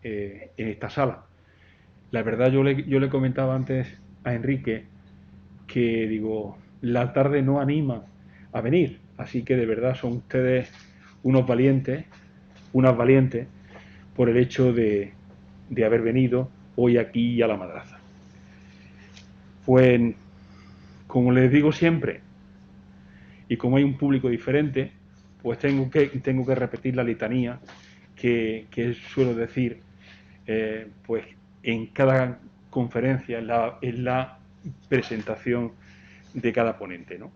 en esta sala. La verdad, yo le comentaba antes a Enrique que, digo, la tarde no anima a venir, así que de verdad son ustedes unos valientes, unas valientes, por el hecho de haber venido hoy aquí a la madraza. Pues, como les digo siempre, y como hay un público diferente, pues tengo que repetir la litanía que suelo decir pues en cada conferencia, en la presentación de cada ponente, ¿no?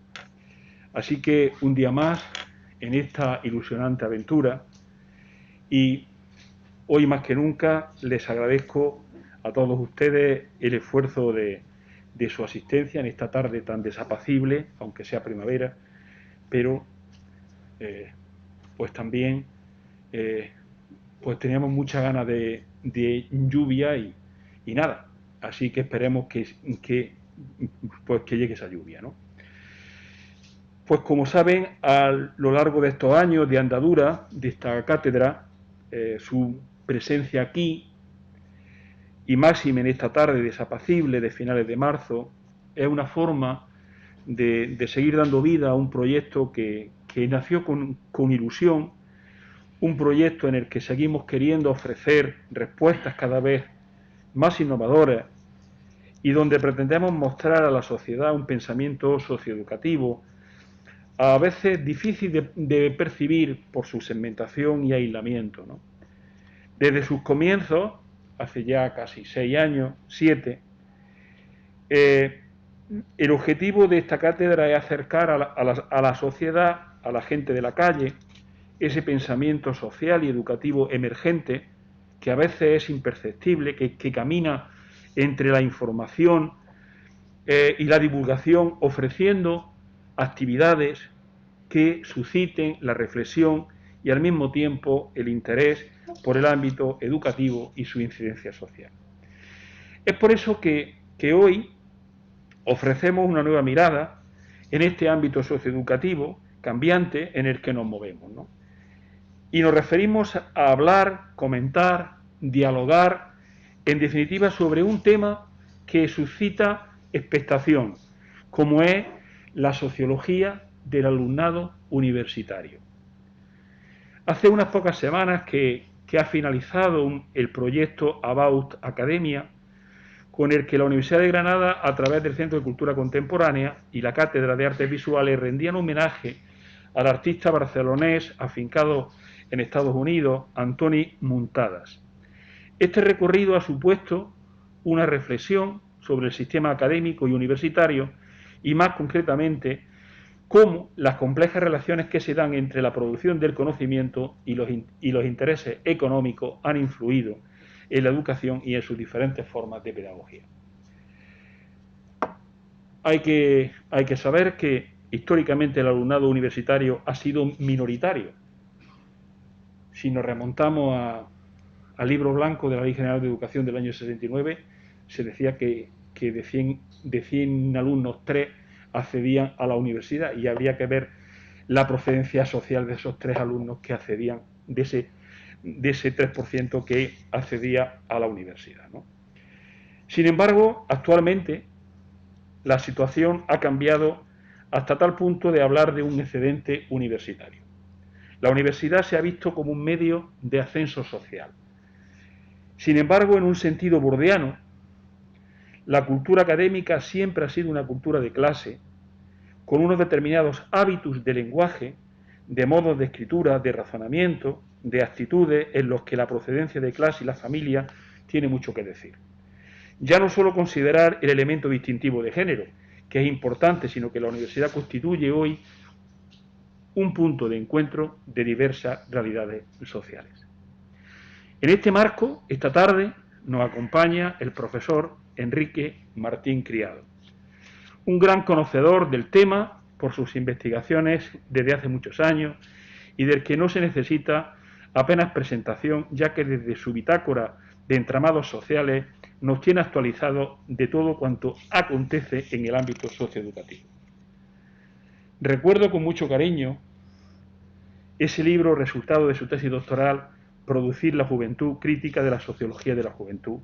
Así que un día más en esta ilusionante aventura, y hoy más que nunca les agradezco a todos ustedes el esfuerzo de su asistencia en esta tarde tan desapacible, aunque sea primavera, pero pues también pues teníamos muchas ganas de lluvia y nada, así que esperemos pues que llegue esa lluvia, ¿no? Pues como saben, a lo largo de estos años de andadura de esta cátedra, su presencia aquí, y máxime en esta tarde desapacible de finales de marzo, es una forma de seguir dando vida a un proyecto que nació con ilusión, un proyecto en el que seguimos queriendo ofrecer respuestas cada vez más innovadoras y donde pretendemos mostrar a la sociedad un pensamiento socioeducativo a veces difícil de percibir por su segmentación y aislamiento, ¿no? Desde sus comienzos, hace ya casi 6 años, 7, el objetivo de esta cátedra es acercar a la sociedad, a la gente de la calle, ese pensamiento social y educativo emergente que a veces es imperceptible, que camina entre la información y la divulgación, ofreciendo actividades que susciten la reflexión y al mismo tiempo el interés por el ámbito educativo y su incidencia social. Es por eso que hoy ofrecemos una nueva mirada en este ámbito socioeducativo cambiante en el que nos movemos, ¿no? Y nos referimos a hablar, comentar, dialogar, en definitiva, sobre un tema que suscita expectación, como es la sociología del alumnado universitario. Hace unas pocas semanas que ha finalizado el proyecto About Academia, con el que la Universidad de Granada, a través del Centro de Cultura Contemporánea y la Cátedra de Artes Visuales, rendían homenaje al artista barcelonés afincado en Estados Unidos, Antoni Muntadas. Este recorrido ha supuesto una reflexión sobre el sistema académico y universitario y, más concretamente, cómo las complejas relaciones que se dan entre la producción del conocimiento y los intereses económicos han influido en la educación y en sus diferentes formas de pedagogía. Hay que saber que históricamente el alumnado universitario ha sido minoritario. Si nos remontamos al libro blanco de la Ley General de Educación del año 69, se decía que de 100 alumnos, 3 accedían a la universidad, y habría que ver la procedencia social de esos 3 alumnos que accedían, de ese 3% que accedía a la universidad, ¿no? Sin embargo, actualmente la situación ha cambiado hasta tal punto de hablar de un excedente universitario. La universidad se ha visto como un medio de ascenso social. Sin embargo, en un sentido bordeano, la cultura académica siempre ha sido una cultura de clase, con unos determinados hábitos de lenguaje, de modos de escritura, de razonamiento, de actitudes en los que la procedencia de clase y la familia tiene mucho que decir. Ya no solo considerar el elemento distintivo de género, que es importante, sino que la universidad constituye hoy un punto de encuentro de diversas realidades sociales. En este marco, esta tarde nos acompaña el profesor Enrique Martín Criado, un gran conocedor del tema por sus investigaciones desde hace muchos años y del que no se necesita apenas presentación, ya que desde su bitácora de entramados sociales nos tiene actualizado de todo cuanto acontece en el ámbito socioeducativo. Recuerdo con mucho cariño ese libro resultado de su tesis doctoral, producir la juventud crítica de la sociología de la juventud,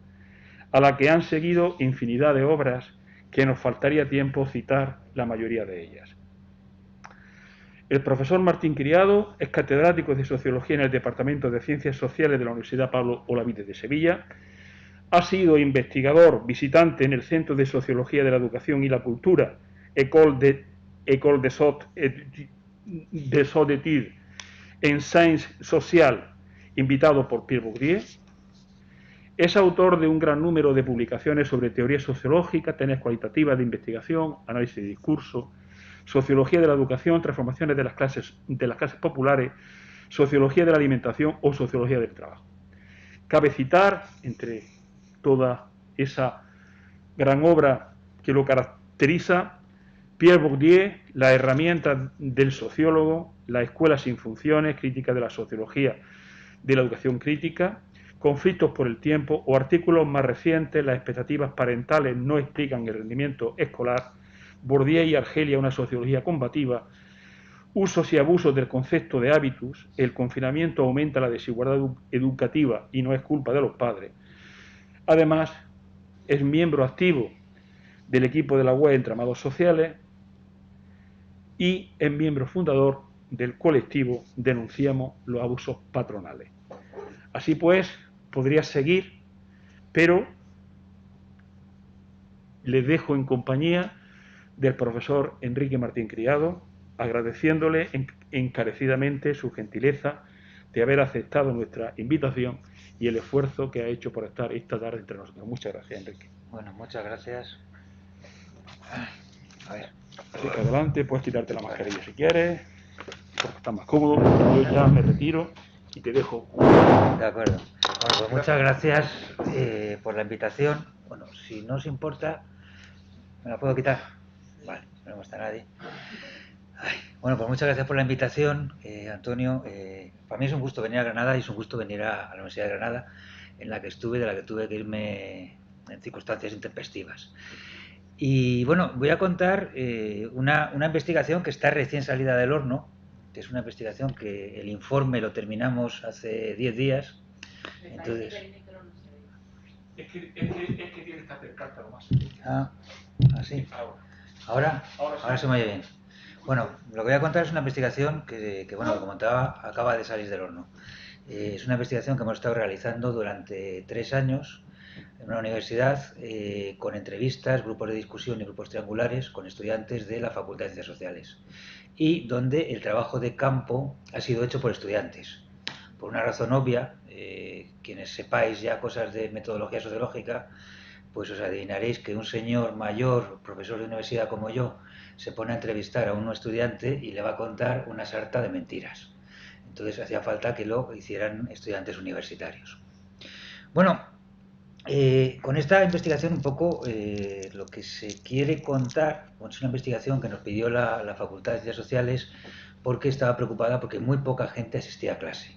a la que han seguido infinidad de obras que nos faltaría tiempo citar la mayoría de ellas. El profesor Martín Criado es catedrático de Sociología en el Departamento de Ciencias Sociales de la Universidad Pablo Olavide de Sevilla. Ha sido investigador visitante en el Centro de Sociología de la Educación y la Cultura, École des Hautes Études en Sciences Sociales, invitado por Pierre Bourdieu. Es autor de un gran número de publicaciones sobre teoría sociológica, teorías cualitativas de investigación, análisis de discurso, sociología de la educación, transformaciones de las clases populares, sociología de la alimentación o sociología del trabajo. Cabe citar, entre toda esa gran obra que lo caracteriza, Pierre Bourdieu, La herramienta del sociólogo, La escuela sin funciones, crítica de la sociología de la educación crítica, Conflictos por el tiempo o artículos más recientes, Las expectativas parentales no explican el rendimiento escolar, Bourdieu y Argelia, una sociología combativa, Usos y abusos del concepto de hábitus, El confinamiento aumenta la desigualdad educativa y no es culpa de los padres. Además, es miembro activo del equipo de la web Entramados Sociales y es miembro fundador del colectivo Denunciamos los Abusos Patronales. Así pues, podría seguir, pero les dejo en compañía del profesor Enrique Martín Criado, agradeciéndole encarecidamente su gentileza de haber aceptado nuestra invitación y el esfuerzo que ha hecho por estar esta tarde entre nosotros. Muchas gracias, Enrique. Bueno, muchas gracias. A ver. Así que adelante, puedes quitarte la mascarilla si quieres, porque está más cómodo. Yo ya me retiro y te dejo. De acuerdo. Bueno, pues muchas gracias por la invitación. Bueno, si no os importa, ¿me la puedo quitar? Vale, no me gusta a nadie. Ay, bueno, pues muchas gracias por la invitación, Antonio. Para mí es un gusto venir a Granada y es un gusto venir a la Universidad de Granada, en la que estuve, de la que tuve que irme en circunstancias intempestivas. Y bueno, voy a contar una investigación que está recién salida del horno, que es una investigación que el informe lo terminamos hace 10 días. Entonces... Es que tienes que acercarte a lo más. Ah, así. Ahora se me oye bien. Bueno, lo que voy a contar es una investigación que bueno, como comentaba, acaba de salir del horno. Es una investigación que hemos estado realizando durante 3 años en una universidad con entrevistas, grupos de discusión y grupos triangulares con estudiantes de la Facultad de Ciencias Sociales y donde el trabajo de campo ha sido hecho por estudiantes. Por una razón obvia, quienes sepáis ya cosas de metodología sociológica, pues os adivinaréis que un señor mayor, profesor de universidad como yo, se pone a entrevistar a un estudiante y le va a contar una sarta de mentiras. Entonces hacía falta que lo hicieran estudiantes universitarios. Bueno, con esta investigación un poco lo que se quiere contar, bueno, es una investigación que nos pidió la Facultad de Ciencias Sociales porque estaba preocupada porque muy poca gente asistía a clase.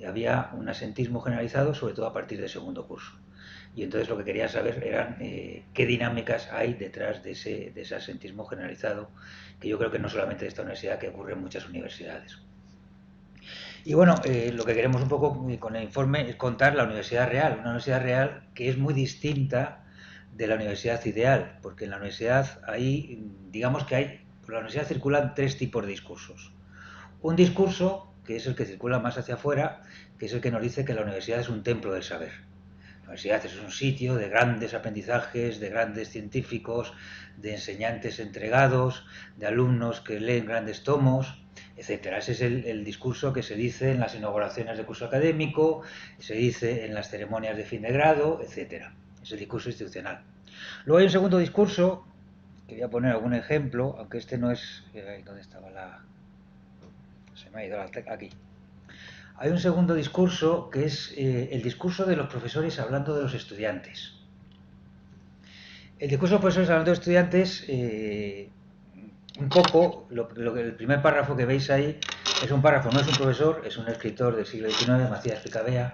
Había un asentismo generalizado, sobre todo a partir del segundo curso. Y entonces lo que quería saber eran qué dinámicas hay detrás de ese asentismo generalizado, que yo creo que no solamente de esta universidad, que ocurre en muchas universidades. Y bueno, lo que queremos un poco con el informe es contar la universidad real, una universidad real que es muy distinta de la universidad ideal, porque en la universidad hay, digamos que hay, por la universidad circulan 3 tipos de discursos. Un discurso, que es el que circula más hacia afuera, que es el que nos dice que la universidad es un templo del saber. La universidad es un sitio de grandes aprendizajes, de grandes científicos, de enseñantes entregados, de alumnos que leen grandes tomos, etcétera. Ese es el discurso que se dice en las inauguraciones de curso académico, se dice en las ceremonias de fin de grado, etcétera. Es el discurso institucional. Luego hay un segundo discurso, que voy a poner algún ejemplo, aunque este no es... ¿Dónde estaba la...? Se me ha ido aquí. Hay un segundo discurso que es el discurso de los profesores hablando de los estudiantes. El discurso de los profesores hablando de estudiantes, un poco, el primer párrafo que veis ahí es un párrafo, no es un profesor, es un escritor del siglo XIX, Macías Picabea,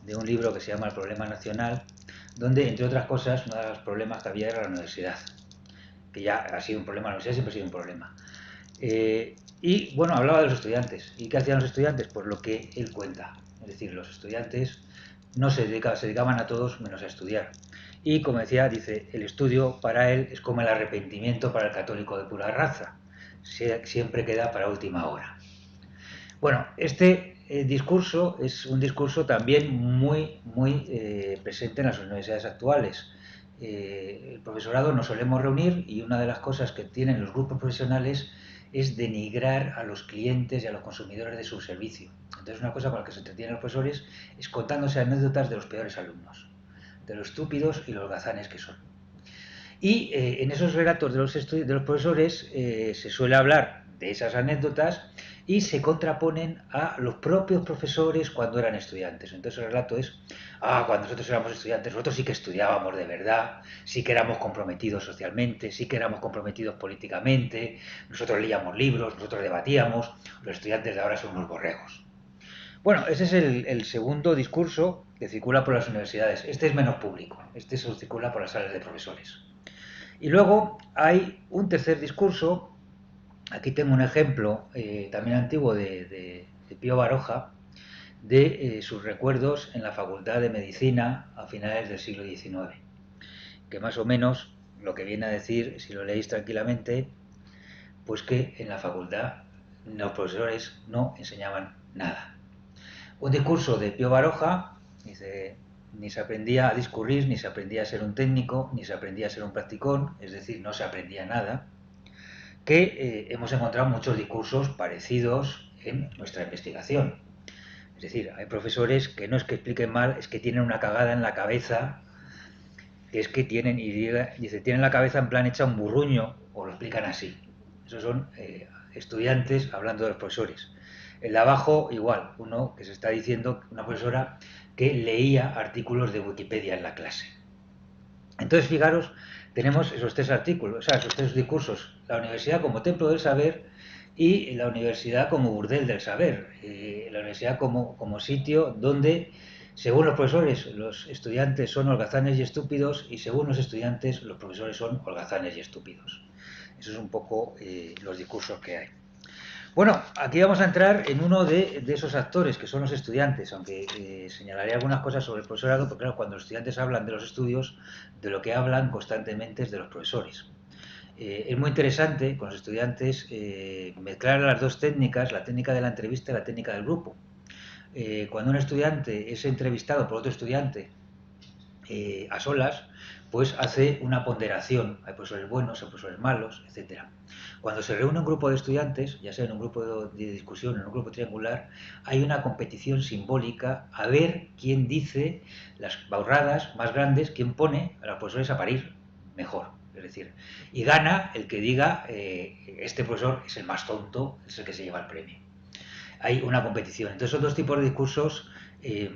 de un libro que se llama El problema nacional, donde, entre otras cosas, uno de los problemas que había era la universidad, que ya ha sido un problema, la universidad siempre ha sido un problema. Y bueno, hablaba de los estudiantes. ¿Y qué hacían los estudiantes? Pues lo que él cuenta. es decir, los estudiantes no se dedicaban a todos menos a estudiar. Y como decía, dice, el estudio para él es como el arrepentimiento para el católico de pura raza, siempre queda para última hora. Bueno, este discurso es un discurso también muy presente en las universidades actuales. El profesorado nos solemos reunir y una de las cosas que tienen los grupos profesionales es denigrar a los clientes y a los consumidores de su servicio. Entonces, una cosa con la que se entretienen los profesores es contándose anécdotas de los peores alumnos, de los estúpidos y los holgazanes que son. Y en esos relatos de los profesores se suele hablar de esas anécdotas y se contraponen a los propios profesores cuando eran estudiantes. Entonces el relato es, cuando nosotros éramos estudiantes, nosotros sí que estudiábamos de verdad, sí que éramos comprometidos socialmente, sí que éramos comprometidos políticamente, nosotros leíamos libros, nosotros debatíamos, los estudiantes de ahora son unos borregos. Bueno, ese es el segundo discurso que circula por las universidades. Este es menos público, este se circula por las salas de profesores. Y luego hay un tercer discurso, aquí tengo un ejemplo también antiguo de Pío Baroja, de sus recuerdos en la Facultad de Medicina a finales del siglo XIX, que más o menos lo que viene a decir, si lo leéis tranquilamente, pues que en la facultad los profesores no enseñaban nada. Un discurso de Pío Baroja, dice, ni se aprendía a discurrir, ni se aprendía a ser un técnico, ni se aprendía a ser un practicón, es decir, no se aprendía nada, que hemos encontrado muchos discursos parecidos en nuestra investigación. Es decir, hay profesores que no es que expliquen mal, es que tienen una cagada en la cabeza, que es que tienen, y dice, tienen la cabeza en plan hecha un burruño, o lo explican así. Esos son estudiantes hablando de los profesores. El de abajo, igual, uno que se está diciendo, una profesora que leía artículos de Wikipedia en la clase. Entonces, fijaros, tenemos esos tres artículos, o sea, esos tres discursos. La universidad como templo del saber y la universidad como burdel del saber. La universidad como sitio donde, según los profesores, los estudiantes son holgazanes y estúpidos y según los estudiantes, los profesores son holgazanes y estúpidos. Eso es un poco los discursos que hay. Bueno, aquí vamos a entrar en uno de esos actores, que son los estudiantes, aunque señalaré algunas cosas sobre el profesorado, porque claro, cuando los estudiantes hablan de los estudios, de lo que hablan constantemente es de los profesores. Es muy interesante con los estudiantes mezclar las dos técnicas, la técnica de la entrevista y la técnica del grupo. Cuando un estudiante es entrevistado por otro estudiante a solas, pues hace una ponderación. Hay profesores buenos, hay profesores malos, etcétera. Cuando se reúne un grupo de estudiantes, ya sea en un grupo de discusión, en un grupo triangular, hay una competición simbólica a ver quién dice las burradas más grandes, quién pone a los profesores a parir mejor. Es decir, y gana el que diga este profesor es el más tonto, es el que se lleva el premio. Hay una competición. Entonces son dos tipos de discursos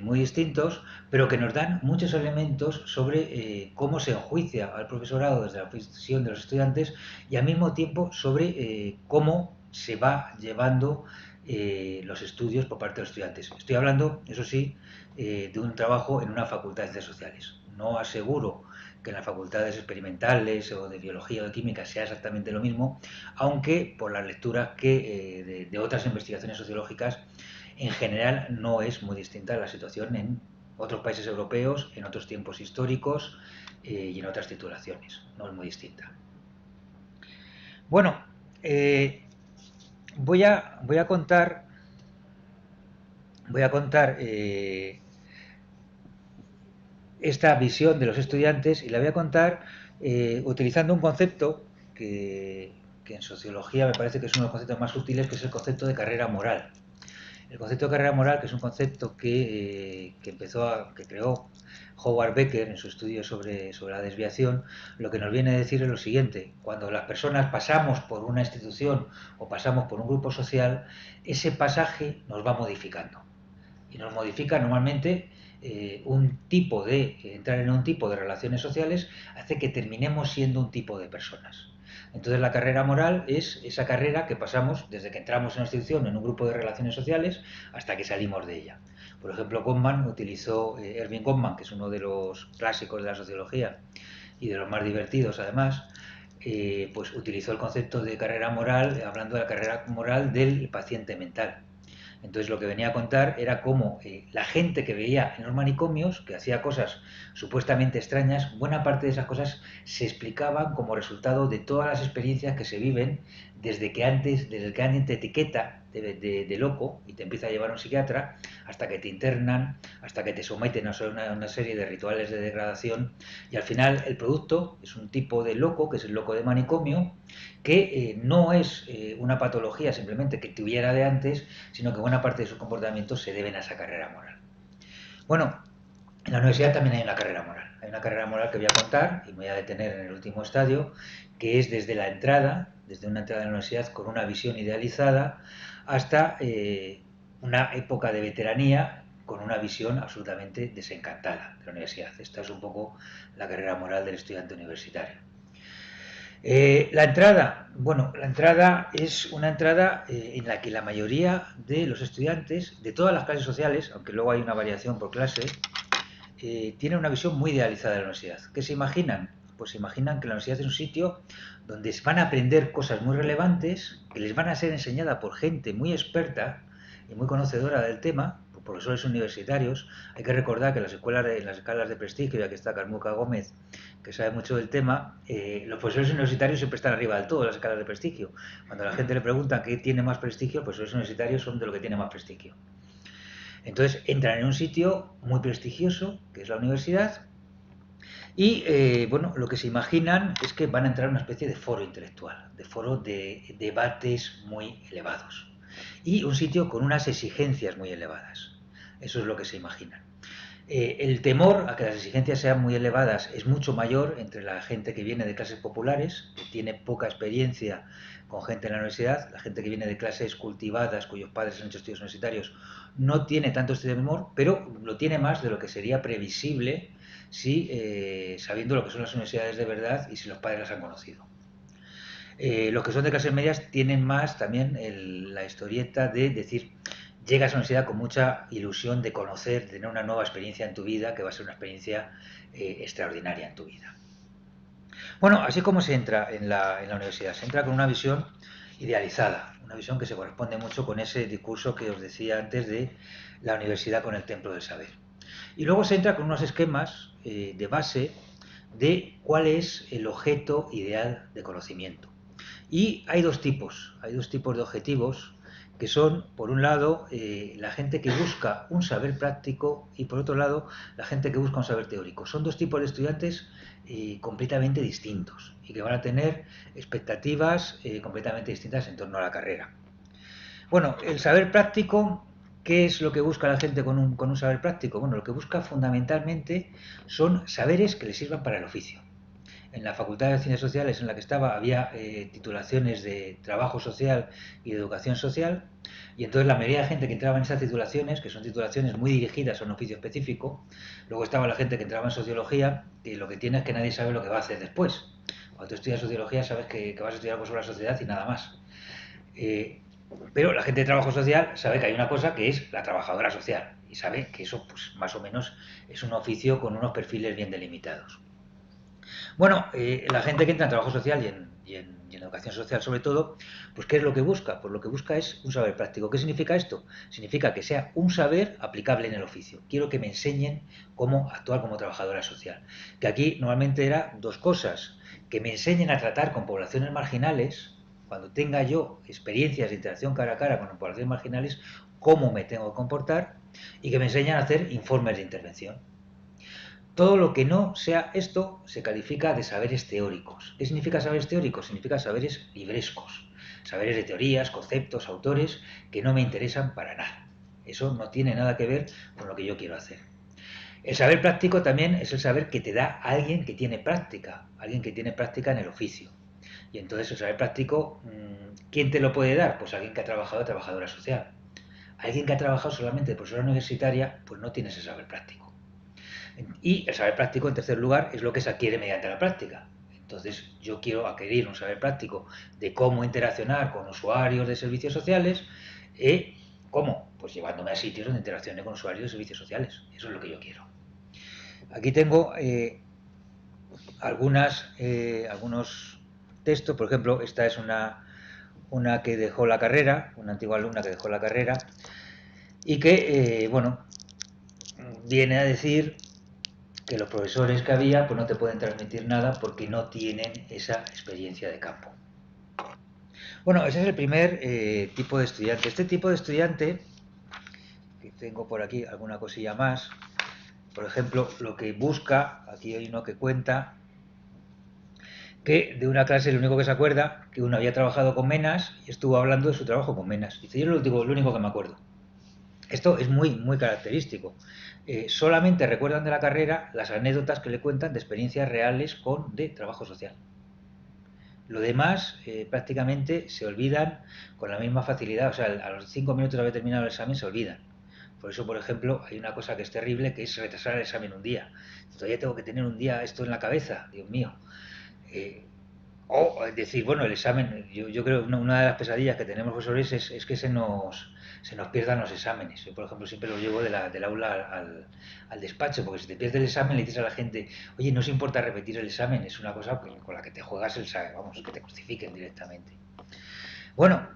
muy distintos, pero que nos dan muchos elementos sobre cómo se enjuicia al profesorado desde la visión de los estudiantes y al mismo tiempo sobre cómo se va llevando los estudios por parte de los estudiantes. Estoy hablando, eso sí, de un trabajo en una facultad de ciencias sociales. No aseguro que en las facultades experimentales o de biología o de química sea exactamente lo mismo, aunque por las lecturas que de otras investigaciones sociológicas en general no es muy distinta la situación en otros países europeos, en otros tiempos históricos y en otras titulaciones. No es muy distinta. Bueno, voy a contar esta visión de los estudiantes y la voy a contar utilizando un concepto que en sociología me parece que es uno de los conceptos más útiles, que es el concepto de carrera moral. El concepto de carrera moral, que es un concepto que creó Howard Becker en su estudio sobre la desviación, lo que nos viene a decir es lo siguiente: cuando las personas pasamos por una institución o pasamos por un grupo social, ese pasaje nos va modificando. Y nos modifica normalmente entrar en un tipo de relaciones sociales hace que terminemos siendo un tipo de personas. Entonces la carrera moral es esa carrera que pasamos desde que entramos en una institución, en un grupo de relaciones sociales, hasta que salimos de ella. Por ejemplo, Erving Goffman, que es uno de los clásicos de la sociología y de los más divertidos además, pues utilizó el concepto de carrera moral, hablando de la carrera moral del paciente mental. Entonces lo que venía a contar era cómo la gente que veía en los manicomios, que hacía cosas supuestamente extrañas, buena parte de esas cosas se explicaban como resultado de todas las experiencias que se viven desde que alguien te etiqueta de loco y te empieza a llevar a un psiquiatra, hasta que te internan, hasta que te someten a una serie de rituales de degradación, y al final el producto es un tipo de loco, que es el loco de manicomio, que no es una patología simplemente que tuviera de antes, sino que buena parte de sus comportamientos se deben a esa carrera moral. Bueno, en la universidad también hay una carrera moral. Hay una carrera moral que voy a contar y me voy a detener en el último estadio, que es desde la entrada, desde una entrada a la universidad con una visión idealizada, hasta una época de veteranía con una visión absolutamente desencantada de la universidad. Esta es un poco la carrera moral del estudiante universitario. La entrada, bueno, la entrada es una entrada en la que la mayoría de los estudiantes de todas las clases sociales, aunque luego hay una variación por clase, tienen una visión muy idealizada de la universidad. ¿Qué se imaginan? Pues se imaginan que la universidad es un sitio donde van a aprender cosas muy relevantes, que les van a ser enseñadas por gente muy experta y muy conocedora del tema, por profesores universitarios. Hay que recordar que en las escalas de prestigio, ya que está Carmuca Gómez, que sabe mucho del tema, los profesores universitarios siempre están arriba del todo en las escalas de prestigio. Cuando a la gente le pregunta qué tiene más prestigio, los profesores universitarios son de lo que tiene más prestigio. Entonces entran en un sitio muy prestigioso, que es la universidad, y bueno, lo que se imaginan es que van a entrar a una especie de foro intelectual, de foro de debates muy elevados, y un sitio con unas exigencias muy elevadas. Eso es lo que se imaginan. El temor a que las exigencias sean muy elevadas es mucho mayor entre la gente que viene de clases populares, que tiene poca experiencia con gente en la universidad. La gente que viene de clases cultivadas, cuyos padres han hecho estudios universitarios, no tiene tanto este temor, pero lo tiene más de lo que sería previsible si sabiendo lo que son las universidades de verdad y si los padres las han conocido. Los que son de clases medias tienen más también la historieta de decir, llegas a la universidad con mucha ilusión de conocer, de tener una nueva experiencia en tu vida, que va a ser una experiencia extraordinaria en tu vida. Bueno, así como se entra en la universidad, se entra con una visión idealizada, una visión que se corresponde mucho con ese discurso que os decía antes de la universidad con el templo del saber. Y luego se entra con unos esquemas de base de cuál es el objeto ideal de conocimiento. Y hay dos tipos de objetivos que son, por un lado, la gente que busca un saber práctico y, por otro lado, la gente que busca un saber teórico. Son dos tipos de estudiantes completamente distintos y que van a tener expectativas completamente distintas en torno a la carrera. Bueno, el saber práctico, ¿qué es lo que busca la gente con un saber práctico? Bueno, lo que busca fundamentalmente son saberes que le sirvan para el oficio. En la Facultad de Ciencias Sociales en la que estaba había titulaciones de trabajo social y de educación social, y entonces la mayoría de gente que entraba en esas titulaciones, que son titulaciones muy dirigidas a un oficio específico, luego estaba la gente que entraba en sociología, y lo que tiene es que nadie sabe lo que va a hacer después. Cuando tú estudias sociología sabes que vas a estudiar algo sobre la sociedad y nada más. Pero la gente de trabajo social sabe que hay una cosa que es la trabajadora social, y sabe que eso pues más o menos es un oficio con unos perfiles bien delimitados. Bueno, la gente que entra en trabajo social y en educación social sobre todo, pues ¿qué es lo que busca? Pues lo que busca es un saber práctico. ¿Qué significa esto? Significa que sea un saber aplicable en el oficio. Quiero que me enseñen cómo actuar como trabajadora social. Que aquí normalmente era dos cosas. Que me enseñen a tratar con poblaciones marginales, cuando tenga yo experiencias de interacción cara a cara con poblaciones marginales, cómo me tengo que comportar, y que me enseñen a hacer informes de intervención. Todo lo que no sea esto se califica de saberes teóricos. ¿Qué significa saberes teóricos? Significa saberes librescos, saberes de teorías, conceptos, autores que no me interesan para nada. Eso no tiene nada que ver con lo que yo quiero hacer. El saber práctico también es el saber que te da alguien que tiene práctica en el oficio. Y entonces el saber práctico, ¿quién te lo puede dar? Pues alguien que ha trabajado de trabajadora social. Alguien que ha trabajado solamente de profesora universitaria, pues no tiene ese saber práctico. Y el saber práctico, en tercer lugar, es lo que se adquiere mediante la práctica. Entonces, yo quiero adquirir un saber práctico de cómo interaccionar con usuarios de servicios sociales. ¿Cómo? Pues llevándome a sitios donde interaccione con usuarios de servicios sociales. Eso es lo que yo quiero. Aquí tengo algunos textos. Por ejemplo, esta es una que dejó la carrera, una antigua alumna que dejó la carrera, y que, bueno, viene a decir que los profesores que había pues no te pueden transmitir nada porque no tienen esa experiencia de campo. Bueno, ese es el primer tipo de estudiante. Este tipo de estudiante, que tengo por aquí alguna cosilla más, por ejemplo, lo que busca, aquí hay uno que cuenta que de una clase lo único que se acuerda, que uno había trabajado con Menas y estuvo hablando de su trabajo con Menas. Dice, yo es lo único que me acuerdo. Esto es muy característico. Solamente recuerdan de la carrera las anécdotas que le cuentan de experiencias reales de trabajo social. Lo demás prácticamente se olvidan con la misma facilidad, o sea, a los 5 minutos de haber terminado el examen se olvidan. Por eso, por ejemplo, hay una cosa que es terrible, que es retrasar el examen un día. Todavía tengo que tener un día esto en la cabeza, Dios mío. O decir, bueno, el examen, yo creo que una de las pesadillas que tenemos profesores es que se nos pierdan los exámenes. Yo, por ejemplo, siempre los llevo del aula al despacho, porque si te pierdes el examen le dices a la gente, oye, no os importa repetir el examen, es una cosa con la que te juegas vamos, que te crucifiquen directamente. Bueno,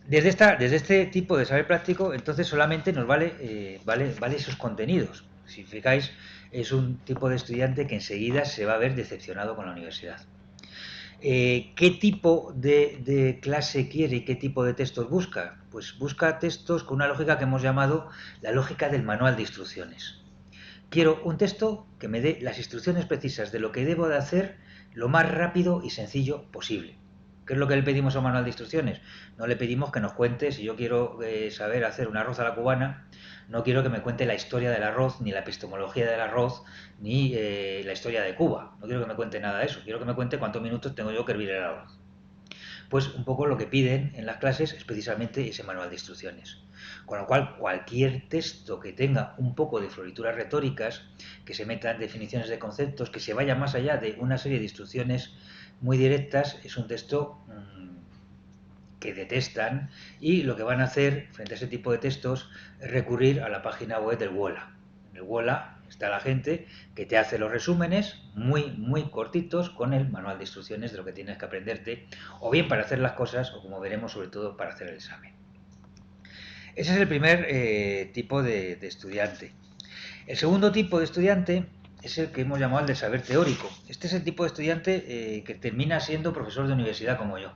desde este tipo de saber práctico, entonces solamente nos vale sus contenidos. Si fijáis, es un tipo de estudiante que enseguida se va a ver decepcionado con la universidad. ¿Qué tipo de clase quiere y qué tipo de textos busca? Pues busca textos con una lógica que hemos llamado la lógica del manual de instrucciones. Quiero un texto que me dé las instrucciones precisas de lo que debo de hacer lo más rápido y sencillo posible. ¿Qué es lo que le pedimos a un manual de instrucciones? No le pedimos que nos cuente, si yo quiero saber hacer un arroz a la cubana, no quiero que me cuente la historia del arroz, ni la epistemología del arroz, ni la historia de Cuba. No quiero que me cuente nada de eso. Quiero que me cuente cuántos minutos tengo yo que hervir el arroz. Pues un poco lo que piden en las clases es precisamente ese manual de instrucciones. Con lo cual, cualquier texto que tenga un poco de florituras retóricas, que se meta en definiciones de conceptos, que se vaya más allá de una serie de instrucciones muy directas, es un texto que detestan, y lo que van a hacer frente a ese tipo de textos es recurrir a la página web del WOLA. En el WOLA está la gente que te hace los resúmenes muy cortitos con el manual de instrucciones de lo que tienes que aprenderte, o bien para hacer las cosas, o como veremos, sobre todo para hacer el examen. Ese es el primer tipo de estudiante. El segundo tipo de estudiante es el que hemos llamado el de saber teórico. Este es el tipo de estudiante que termina siendo profesor de universidad como yo.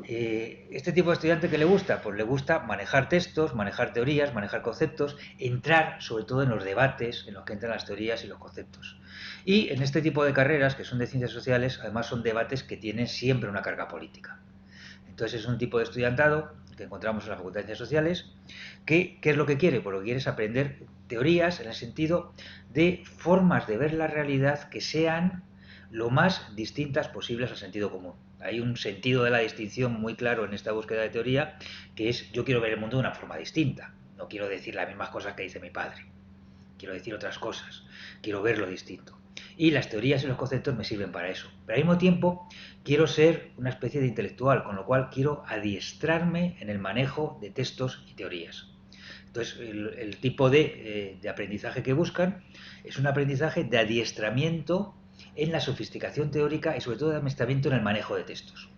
Este tipo de estudiante que le gusta, pues le gusta manejar textos, manejar teorías, manejar conceptos, entrar sobre todo en los debates en los que entran las teorías y los conceptos. Y en este tipo de carreras, que son de ciencias sociales, además son debates que tienen siempre una carga política. Entonces es un tipo de estudiantado que encontramos en la Facultad de Ciencias Sociales, que ¿qué es lo que quiere? Pues lo que quiere es aprender teorías en el sentido de formas de ver la realidad que sean lo más distintas posibles al sentido común. Hay un sentido de la distinción muy claro en esta búsqueda de teoría, que es yo quiero ver el mundo de una forma distinta. No quiero decir las mismas cosas que dice mi padre. Quiero decir otras cosas. Quiero verlo distinto. Y las teorías y los conceptos me sirven para eso. Pero al mismo tiempo quiero ser una especie de intelectual, con lo cual quiero adiestrarme en el manejo de textos y teorías. Entonces, el tipo de aprendizaje que buscan es un aprendizaje de adiestramiento en la sofisticación teórica y sobre todo de adiestramiento en el manejo de textos.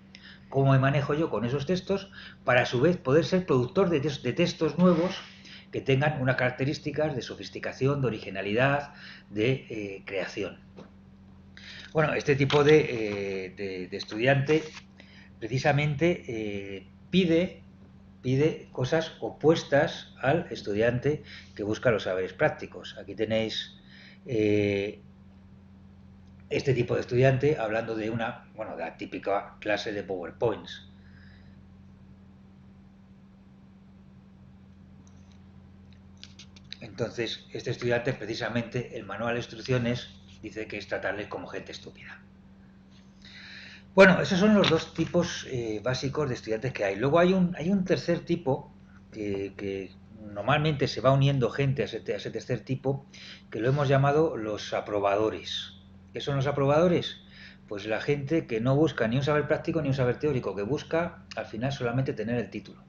¿Cómo me manejo yo con esos textos para a su vez poder ser productor de textos nuevos que tengan unas características de sofisticación, de originalidad, de creación? Bueno, este tipo de estudiante precisamente pide cosas opuestas al estudiante que busca los saberes prácticos. Aquí tenéis este tipo de estudiante hablando de de la típica clase de PowerPoints. Entonces, este estudiante, precisamente, el manual de instrucciones dice que es tratarles como gente estúpida. Bueno, esos son los dos tipos básicos de estudiantes que hay. Luego hay un tercer tipo que normalmente se va uniendo gente a ese tercer tipo, que lo hemos llamado los aprobadores. ¿Qué son los aprobadores? Pues la gente que no busca ni un saber práctico ni un saber teórico, que busca al final solamente tener el título.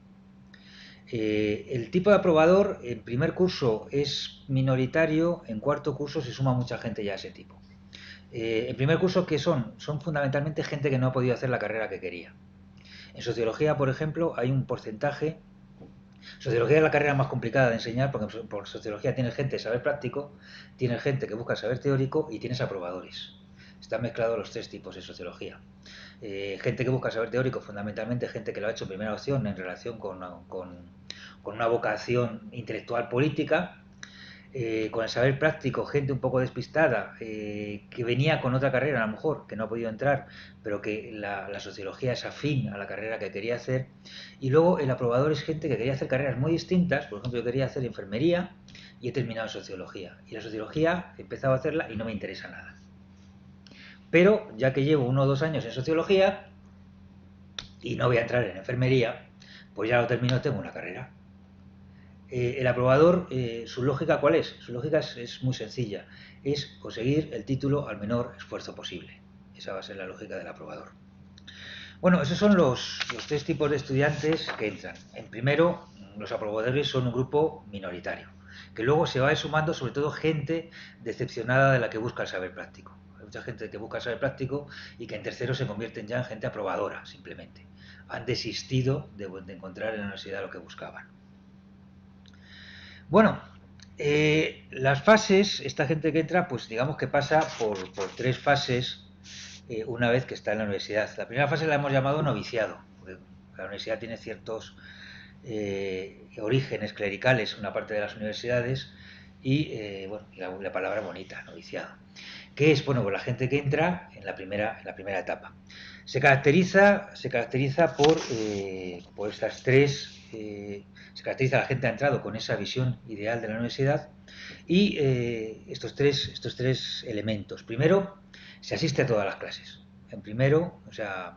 El tipo de aprobador en primer curso es minoritario, en cuarto curso se suma mucha gente ya a ese tipo. En primer curso, ¿qué son? Son fundamentalmente gente que no ha podido hacer la carrera que quería. En sociología, por ejemplo, hay un porcentaje Sociología es la carrera más complicada de enseñar porque por sociología tienes gente de saber práctico, tienes gente que busca saber teórico y tienes aprobadores. Están mezclados los tres tipos de sociología. Gente que busca saber teórico, fundamentalmente gente que lo ha hecho en primera opción en relación con una vocación intelectual política, con el saber práctico, gente un poco despistada, que venía con otra carrera a lo mejor, que no ha podido entrar, pero que la sociología es afín a la carrera que quería hacer. Y luego el aprobador es gente que quería hacer carreras muy distintas. Por ejemplo, yo quería hacer enfermería y he terminado en sociología. Y la sociología he empezado a hacerla y no me interesa nada. Pero ya que llevo 1 o 2 años en sociología y no voy a entrar en enfermería, pues ya lo termino, tengo una carrera. El aprobador, su lógica, ¿cuál es? Su lógica es muy sencilla, es conseguir el título al menor esfuerzo posible. Esa va a ser la lógica del aprobador. Bueno, esos son los tres tipos de estudiantes que entran. En primero, los aprobadores son un grupo minoritario, que luego se va sumando sobre todo gente decepcionada de la que busca el saber práctico. Hay mucha gente que busca el saber práctico y que en tercero se convierten ya en gente aprobadora, simplemente. Han desistido de encontrar en la universidad lo que buscaban. Bueno, las fases, esta gente que entra, pues digamos que pasa por 3 fases una vez que está en la universidad. La primera fase la hemos llamado noviciado, porque la universidad tiene ciertos orígenes clericales, una parte de las universidades, y bueno, la palabra bonita, noviciado. ¿Qué es? Bueno, pues la gente que entra en la primera etapa. Se caracteriza por estas tres. Se caracteriza la gente que ha entrado con esa visión ideal de la universidad y estos tres elementos. Primero, se asiste a todas las clases. En primero, o sea,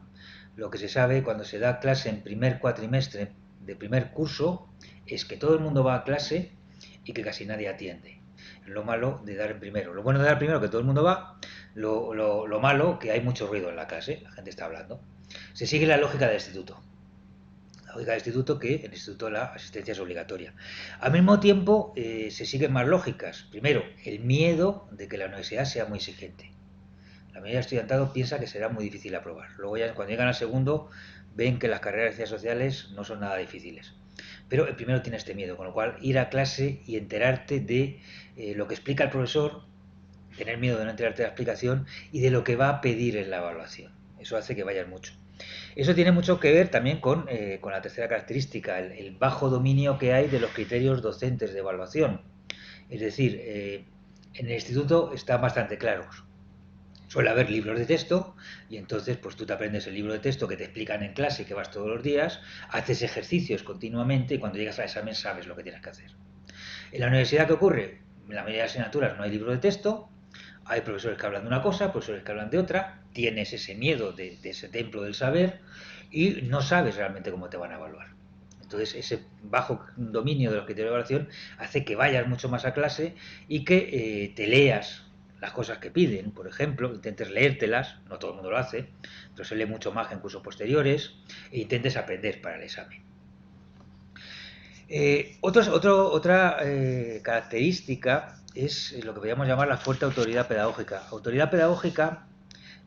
lo que se sabe cuando se da clase en primer cuatrimestre de primer curso es que todo el mundo va a clase y que casi nadie atiende. Lo malo de dar en primero. Lo bueno de dar primero que todo el mundo va, lo malo que hay mucho ruido en la clase, la gente está hablando. Se sigue la lógica del instituto. La lógica del instituto, que en el instituto la asistencia es obligatoria. Al mismo tiempo se siguen más lógicas. Primero, el miedo de que la universidad sea muy exigente. La mayoría de estudiantado piensa que será muy difícil aprobar. Luego ya cuando llegan al segundo ven que las carreras de ciencias sociales no son nada difíciles. Pero el primero tiene este miedo, con lo cual ir a clase y enterarte de lo que explica el profesor, tener miedo de no enterarte de la explicación y de lo que va a pedir en la evaluación. Eso hace que vayas mucho. Eso tiene mucho que ver también con la tercera característica, el bajo dominio que hay de los criterios docentes de evaluación. Es decir, en el instituto están bastante claros. Suele haber libros de texto y entonces pues tú te aprendes el libro de texto que te explican en clase y que vas todos los días, haces ejercicios continuamente y cuando llegas al examen sabes lo que tienes que hacer. En la universidad, ¿qué ocurre? En la mayoría de asignaturas no hay libro de texto, hay profesores que hablan de una cosa, profesores que hablan de otra, tienes ese miedo de ese templo del saber y no sabes realmente cómo te van a evaluar. Entonces, ese bajo dominio de los criterios de evaluación hace que vayas mucho más a clase y que te leas las cosas que piden, por ejemplo, intentes leértelas, no todo el mundo lo hace, pero se lee mucho más que en cursos posteriores, e intentes aprender para el examen. Otra característica es lo que podríamos llamar la fuerte autoridad pedagógica. Autoridad pedagógica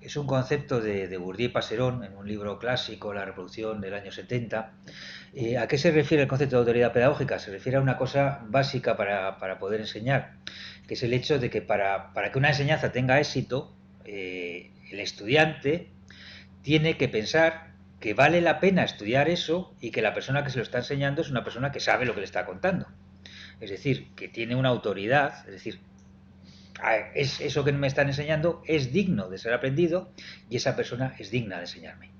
es un concepto de Bourdieu y Passerón en un libro clásico, La reproducción del año 70. ¿A qué se refiere el concepto de autoridad pedagógica? Se refiere a una cosa básica para poder enseñar, que es el hecho de que para que una enseñanza tenga éxito, el estudiante tiene que pensar que vale la pena estudiar eso y que la persona que se lo está enseñando es una persona que sabe lo que le está contando. Es decir, que tiene una autoridad, es decir, es eso que me están enseñando es digno de ser aprendido y esa persona es digna de enseñarme.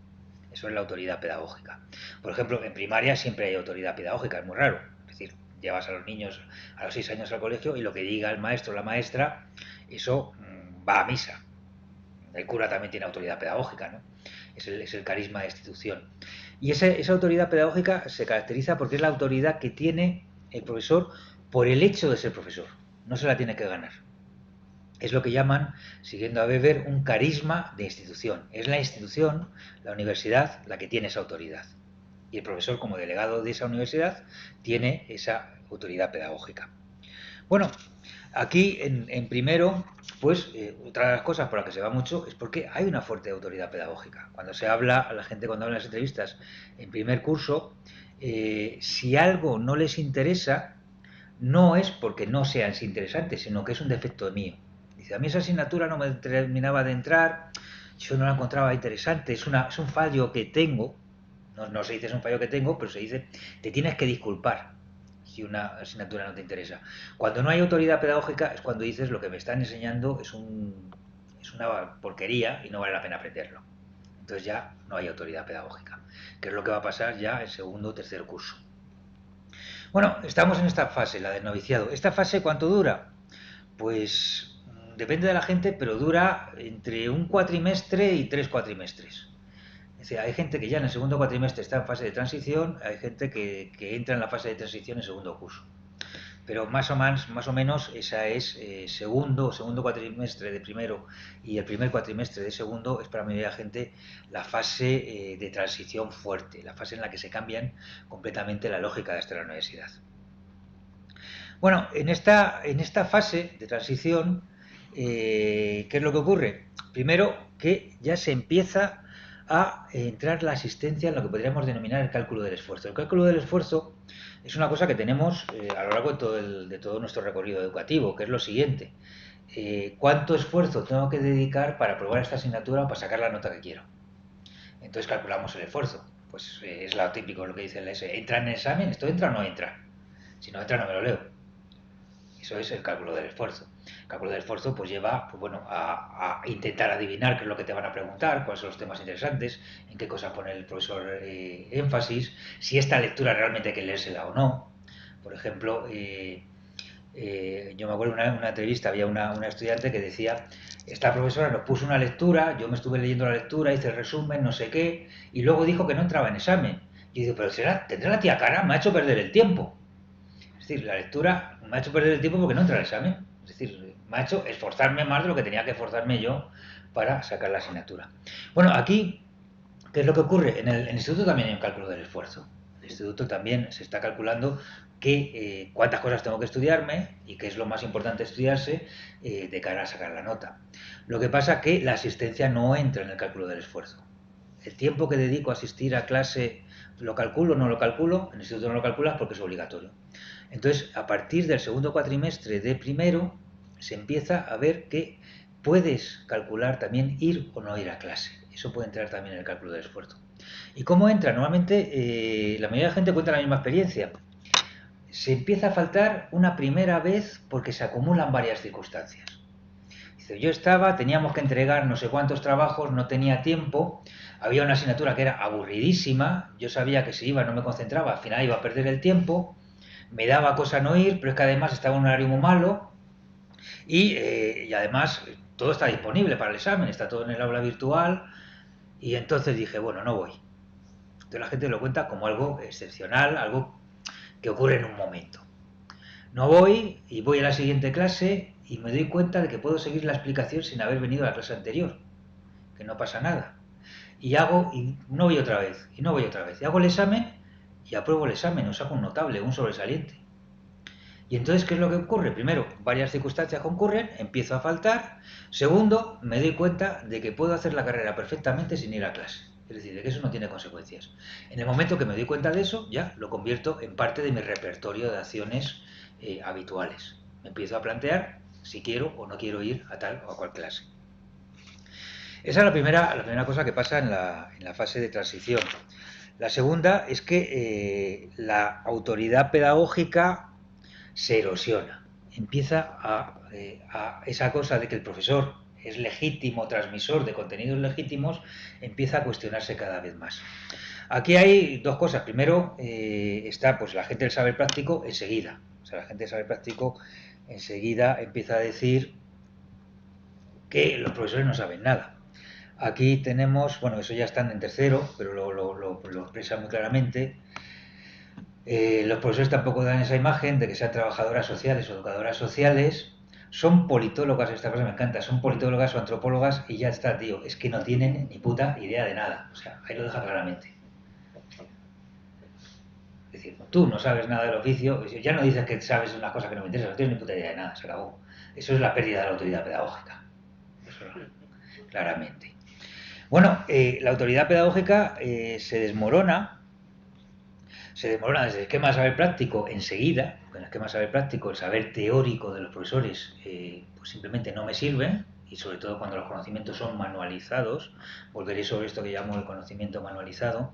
Eso es la autoridad pedagógica. Por ejemplo, en primaria siempre hay autoridad pedagógica, es muy raro. Es decir, llevas a los niños a los 6 años al colegio y lo que diga el maestro o la maestra, eso va a misa. El cura también tiene autoridad pedagógica, ¿no? Es el carisma de institución. Y esa autoridad pedagógica se caracteriza porque es la autoridad que tiene el profesor por el hecho de ser profesor. No se la tiene que ganar. Es lo que llaman, siguiendo a Weber, un carisma de institución. Es la institución, la universidad, la que tiene esa autoridad. Y el profesor, como delegado de esa universidad, tiene esa autoridad pedagógica. Bueno, aquí en primero, pues otra de las cosas por las que se va mucho es porque hay una fuerte autoridad pedagógica. Cuando se habla, a la gente cuando habla en las entrevistas en primer curso, Si algo no les interesa, no es porque no sean interesantes, sino que es un defecto mío. Dice, a mí esa asignatura no me terminaba de entrar, yo no la encontraba interesante, es un fallo que tengo, no se dice es un fallo que tengo, pero se dice, te tienes que disculpar si una asignatura no te interesa. Cuando no hay autoridad pedagógica es cuando dices lo que me están enseñando es una porquería y no vale la pena aprenderlo. Entonces ya no hay autoridad pedagógica, que es lo que va a pasar ya en segundo o tercer curso. Bueno, estamos en esta fase, la del noviciado. ¿Esta fase cuánto dura? Pues depende de la gente, pero dura entre un cuatrimestre y 3 cuatrimestres. Es decir, hay gente que ya en el segundo cuatrimestre está en fase de transición, hay gente que entra en la fase de transición en segundo curso. Pero más o menos esa es segundo cuatrimestre de primero y el primer cuatrimestre de segundo es para la mayoría de la gente la fase de transición fuerte, la fase en la que se cambian completamente la lógica de hasta la universidad. Bueno, en esta fase de transición, ¿qué es lo que ocurre? Primero, que ya se empieza a entrar la asistencia en lo que podríamos denominar el cálculo del esfuerzo. El cálculo del esfuerzo es una cosa que tenemos a lo largo de todo nuestro recorrido educativo, que es lo siguiente. ¿Cuánto esfuerzo tengo que dedicar para aprobar esta asignatura o para sacar la nota que quiero? Entonces calculamos el esfuerzo. Pues es lo típico, lo que dice el S. ¿Entra en el examen? ¿Esto entra o no entra? Si no entra, no me lo leo. Eso es el cálculo del esfuerzo. El cálculo del esfuerzo pues lleva pues, bueno, a intentar adivinar qué es lo que te van a preguntar, cuáles son los temas interesantes, en qué cosas pone el profesor énfasis, si esta lectura realmente hay que leérsela o no. Por ejemplo, yo me acuerdo en una entrevista, había una estudiante que decía, esta profesora nos puso una lectura, yo me estuve leyendo la lectura, hice el resumen, no sé qué, y luego dijo que no entraba en examen. Y digo, pero tendrá la tía cara, me ha hecho perder el tiempo. Es decir, la lectura me ha hecho perder el tiempo porque no entra al examen. Es decir, me ha hecho esforzarme más de lo que tenía que esforzarme yo para sacar la asignatura. Bueno, aquí, ¿qué es lo que ocurre? En el instituto también hay un cálculo del esfuerzo. En el instituto también se está calculando cuántas cosas tengo que estudiarme y qué es lo más importante estudiarse de cara a sacar la nota. Lo que pasa es que la asistencia no entra en el cálculo del esfuerzo. El tiempo que dedico a asistir a clase, ¿lo calculo o no lo calculo? En el instituto no lo calculas porque es obligatorio. Entonces, a partir del segundo cuatrimestre de primero, se empieza a ver que puedes calcular también ir o no ir a clase. Eso puede entrar también en el cálculo del esfuerzo. ¿Y cómo entra? Normalmente la mayoría de la gente cuenta la misma experiencia. Se empieza a faltar una primera vez porque se acumulan varias circunstancias. Dice, yo teníamos que entregar no sé cuántos trabajos, no tenía tiempo, había una asignatura que era aburridísima, yo sabía que si iba no me concentraba, al final iba a perder el tiempo, me daba cosa no ir, pero es que además estaba en un horario muy malo y además todo está disponible para el examen, está todo en el aula virtual y entonces dije, bueno, no voy. Entonces la gente lo cuenta como algo excepcional, algo que ocurre en un momento. No voy y voy a la siguiente clase y me doy cuenta de que puedo seguir la explicación sin haber venido a la clase anterior, que no pasa nada. Y no voy otra vez, y no voy otra vez. Y hago el examen y apruebo el examen, o saco un notable, un sobresaliente. Y entonces, ¿qué es lo que ocurre? Primero, varias circunstancias concurren, empiezo a faltar. Segundo, me doy cuenta de que puedo hacer la carrera perfectamente sin ir a clase. Es decir, de que eso no tiene consecuencias. En el momento que me doy cuenta de eso, ya lo convierto en parte de mi repertorio de acciones habituales. Me empiezo a plantear si quiero o no quiero ir a tal o a cual clase. Esa es la primera cosa que pasa en la fase de transición. La segunda es que la autoridad pedagógica se erosiona. Empieza a esa cosa de que el profesor es legítimo transmisor de contenidos legítimos, empieza a cuestionarse cada vez más. Aquí hay dos cosas. Primero está pues la gente del saber práctico enseguida. O sea, la gente del saber práctico enseguida empieza a decir que los profesores no saben nada. Aquí tenemos, bueno, eso ya están en tercero, pero lo expresa muy claramente. Los profesores tampoco dan esa imagen de que sean trabajadoras sociales o educadoras sociales. Son politólogas, esta cosa me encanta, son politólogas o antropólogas y ya está, tío. Es que no tienen ni puta idea de nada. O sea, ahí lo deja claramente. Es decir, tú no sabes nada del oficio, ya no dices que sabes una cosa que no me interesa, no tienes ni puta idea de nada, se acabó. Eso es la pérdida de la autoridad pedagógica. Eso claramente. Bueno, la autoridad pedagógica se desmorona se desmorona desde el esquema de saber práctico enseguida, porque en el esquema de saber práctico el saber teórico de los profesores pues simplemente no me sirve, y sobre todo cuando los conocimientos son manualizados, volveré sobre esto que llamo el conocimiento manualizado,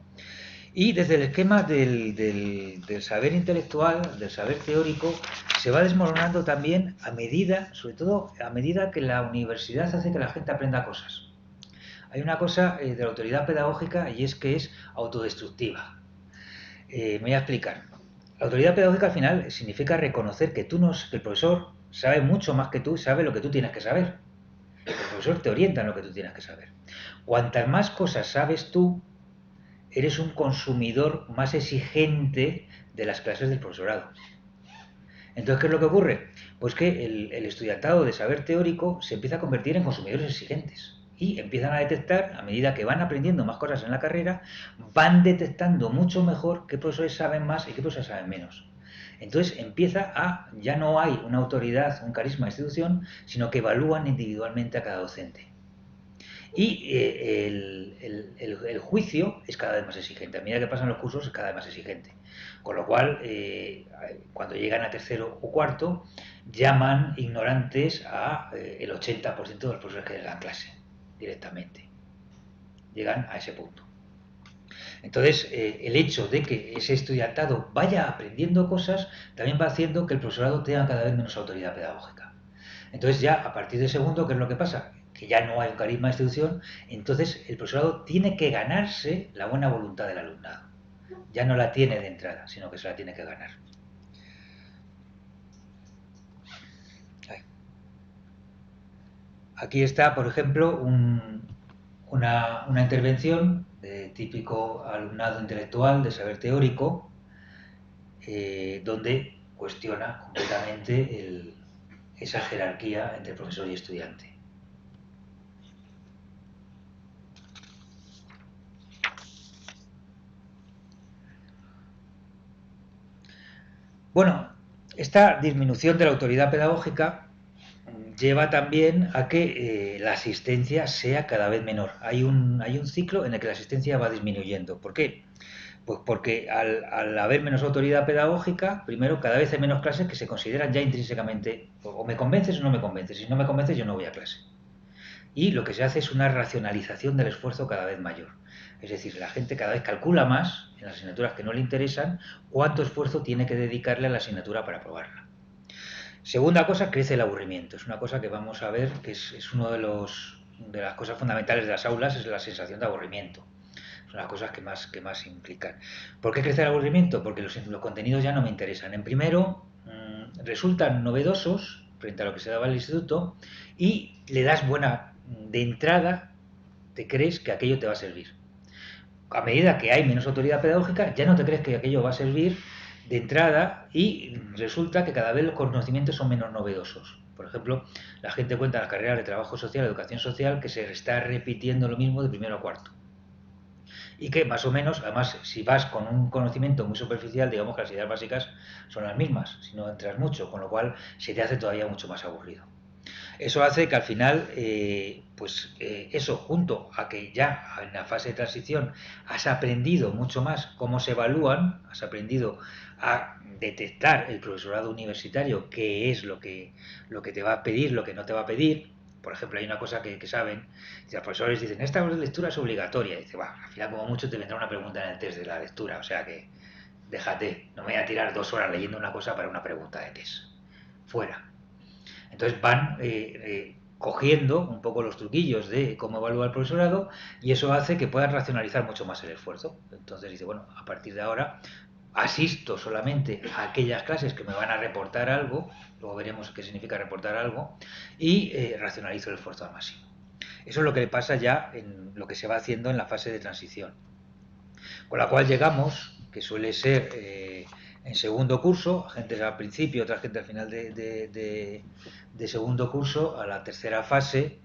y desde el esquema del saber intelectual, del saber teórico, se va desmoronando también a medida, sobre todo a medida que la universidad hace que la gente aprenda cosas. Hay una cosa de la autoridad pedagógica y es que es autodestructiva. Me voy a explicar. La autoridad pedagógica al final significa reconocer que que el profesor sabe mucho más que tú y sabe lo que tú tienes que saber. El profesor te orienta en lo que tú tienes que saber. Cuantas más cosas sabes tú, eres un consumidor más exigente de las clases del profesorado. Entonces, ¿qué es lo que ocurre? Pues que el estudiantado de saber teórico se empieza a convertir en consumidores exigentes y empiezan a detectar, a medida que van aprendiendo más cosas en la carrera, van detectando mucho mejor qué profesores saben más y qué profesores saben menos. Entonces ya no hay una autoridad, un carisma de institución, sino que evalúan individualmente a cada docente. Y el juicio es cada vez más exigente. A medida que pasan los cursos es cada vez más exigente. Con lo cual, cuando llegan a tercero o cuarto, llaman ignorantes a el 80% de los profesores que les dan clase directamente. Llegan a ese punto. Entonces, el hecho de que ese estudiantado vaya aprendiendo cosas también va haciendo que el profesorado tenga cada vez menos autoridad pedagógica. Entonces ya a partir de segundo, ¿qué es lo que pasa? Que ya no hay un carisma de institución, entonces el profesorado tiene que ganarse la buena voluntad del alumnado. Ya no la tiene de entrada, sino que se la tiene que ganar. Aquí está, por ejemplo, una intervención de típico alumnado intelectual de saber teórico, donde cuestiona completamente esa jerarquía entre profesor y estudiante. Bueno, esta disminución de la autoridad pedagógica lleva también a que la asistencia sea cada vez menor. Hay un ciclo en el que la asistencia va disminuyendo. ¿Por qué? Pues porque al haber menos autoridad pedagógica, primero, cada vez hay menos clases que se consideran ya intrínsecamente, o me convences o no me convences. Si no me convences, yo no voy a clase. Y lo que se hace es una racionalización del esfuerzo cada vez mayor. Es decir, la gente cada vez calcula más en las asignaturas que no le interesan cuánto esfuerzo tiene que dedicarle a la asignatura para aprobarla. Segunda cosa, crece el aburrimiento. Es una cosa que vamos a ver que es uno de las cosas fundamentales de las aulas, es la sensación de aburrimiento. Son las cosas que más implican. ¿Por qué crece el aburrimiento? Porque los contenidos ya no me interesan. En primero, resultan novedosos frente a lo que se daba en el instituto y le das de entrada, te crees que aquello te va a servir. A medida que hay menos autoridad pedagógica, ya no te crees que aquello va a servir de entrada y resulta que cada vez los conocimientos son menos novedosos. Por ejemplo, la gente cuenta en las carreras de trabajo social, educación social, que se está repitiendo lo mismo de primero a cuarto. Y que más o menos, además, si vas con un conocimiento muy superficial, digamos que las ideas básicas son las mismas, si no entras mucho, con lo cual se te hace todavía mucho más aburrido. Eso hace que al final, eso junto a que ya en la fase de transición has aprendido mucho más cómo se evalúan, has aprendido a detectar el profesorado universitario, qué es lo que te va a pedir, lo que no te va a pedir. Por ejemplo, hay una cosa que saben, los profesores dicen, esta lectura es obligatoria. Y dice, al final como mucho te vendrá una pregunta en el test de la lectura, o sea que déjate, no me voy a tirar 2 horas leyendo una cosa para una pregunta de test. Fuera. Entonces van cogiendo un poco los truquillos de cómo evalúa el profesorado y eso hace que puedan racionalizar mucho más el esfuerzo. Entonces dice, bueno, a partir de ahora asisto solamente a aquellas clases que me van a reportar algo, luego veremos qué significa reportar algo, y racionalizo el esfuerzo al máximo. Eso es lo que le pasa ya en lo que se va haciendo en la fase de transición. Con la cual llegamos, que suele ser en segundo curso, gente al principio, otra gente al final de segundo curso, a la tercera fase,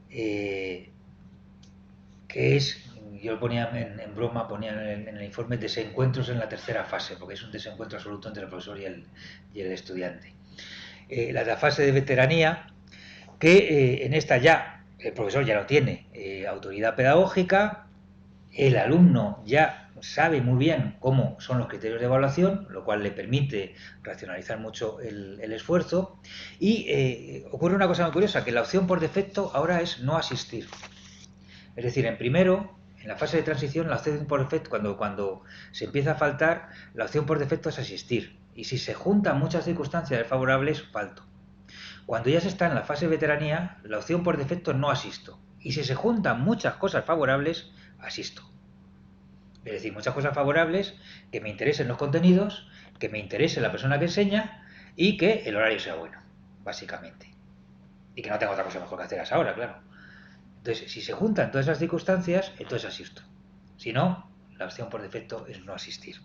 que es, yo ponía en broma, ponía en el informe desencuentros en la tercera fase, porque es un desencuentro absoluto entre el profesor y el estudiante. La fase de veteranía, que en esta ya, el profesor ya no tiene autoridad pedagógica, el alumno ya sabe muy bien cómo son los criterios de evaluación, lo cual le permite racionalizar mucho el esfuerzo. Y ocurre una cosa muy curiosa, que la opción por defecto ahora es no asistir. Es decir, en primero, en la fase de transición, la opción por defecto, cuando se empieza a faltar, la opción por defecto es asistir. Y si se juntan muchas circunstancias desfavorables, falto. Cuando ya se está en la fase de veteranía, la opción por defecto es no asisto. Y si se juntan muchas cosas favorables, asisto. Es decir, muchas cosas favorables, que me interesen los contenidos, que me interese la persona que enseña y que el horario sea bueno, básicamente. Y que no tenga otra cosa mejor que hacer a esa hora, claro. Entonces, si se juntan todas esas circunstancias, entonces asisto. Si no, la opción por defecto es no asistir.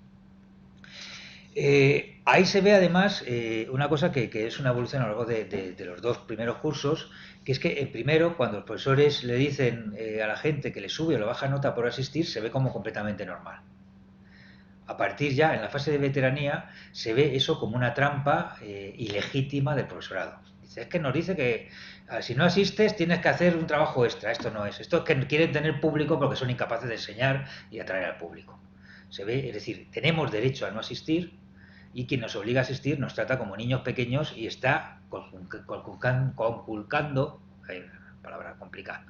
Ahí se ve además una cosa que es una evolución a lo largo de los dos primeros cursos, que es que en primero, cuando los profesores le dicen a la gente que le sube o le baja nota por asistir, se ve como completamente normal. A partir ya, en la fase de veteranía, se ve eso como una trampa ilegítima del profesorado. Dice, es que nos dice que si no asistes tienes que hacer un trabajo extra. Esto no es. Esto es que quieren tener público porque son incapaces de enseñar y atraer al público. Se ve, es decir, tenemos derecho a no asistir y quien nos obliga a asistir nos trata como niños pequeños y está conculcando, palabra complicada,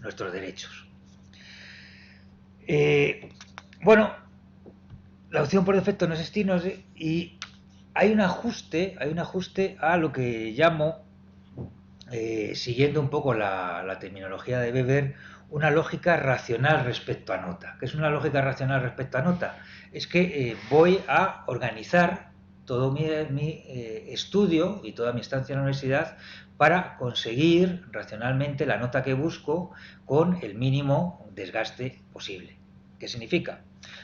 nuestros derechos. Bueno, la opción por defecto no es asistir, y hay un ajuste a lo que llamo, siguiendo un poco la terminología de Weber, una lógica racional respecto a nota. ¿Qué es una lógica racional respecto a nota? Es que voy a organizar todo mi estudio y toda mi estancia en la universidad para conseguir racionalmente la nota que busco con el mínimo desgaste posible. ¿Qué significa?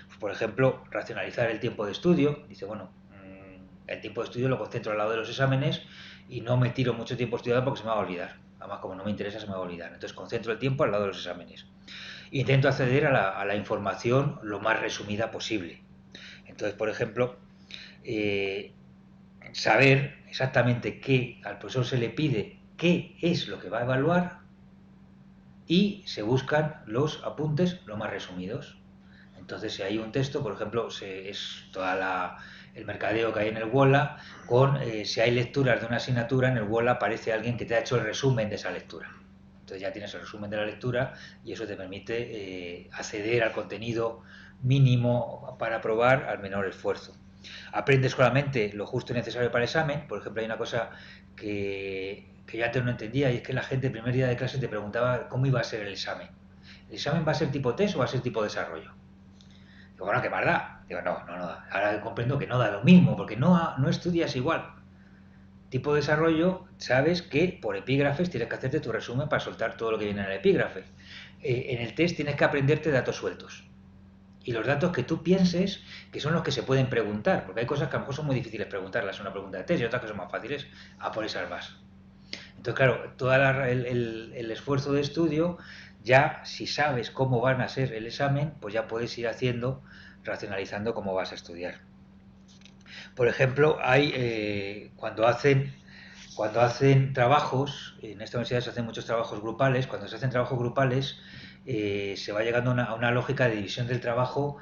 Pues, por ejemplo, racionalizar el tiempo de estudio. Dice, bueno, el tiempo de estudio lo concentro al lado de los exámenes y no me tiro mucho tiempo estudiando porque se me va a olvidar. Además, como no me interesa, se me va a olvidar. Entonces, concentro el tiempo al lado de los exámenes. Intento acceder a la información lo más resumida posible. Entonces, por ejemplo, saber exactamente qué al profesor se le pide, qué es lo que va a evaluar, y se buscan los apuntes lo más resumidos. Entonces, si hay un texto, por ejemplo, es toda el mercadeo que hay en el WOLA, si hay lecturas de una asignatura, en el WOLA aparece alguien que te ha hecho el resumen de esa lectura. Entonces ya tienes el resumen de la lectura y eso te permite acceder al contenido mínimo para probar al menor esfuerzo. Aprendes solamente lo justo y necesario para el examen. Por ejemplo, hay una cosa que yo antes no entendía, y es que la gente el primer día de clase te preguntaba cómo iba a ser el examen. ¿El examen va a ser tipo test o va a ser tipo desarrollo? Digo, bueno, ¿qué más da? Digo, no. Ahora comprendo que no da lo mismo, porque no estudias igual. Tipo de desarrollo, sabes que por epígrafes tienes que hacerte tu resumen para soltar todo lo que viene en el epígrafe. En el test tienes que aprenderte datos sueltos. Y los datos que tú pienses que son los que se pueden preguntar, porque hay cosas que a lo mejor son muy difíciles preguntarlas en una pregunta de test y otras que son más fáciles, a por esas vas. Entonces, claro, todo el esfuerzo de estudio, ya si sabes cómo van a ser el examen, pues ya puedes ir haciendo, racionalizando cómo vas a estudiar. Por ejemplo, cuando hacen trabajos, en esta universidad se hacen muchos trabajos grupales. Cuando se hacen trabajos grupales, se va llegando a una lógica de división del trabajo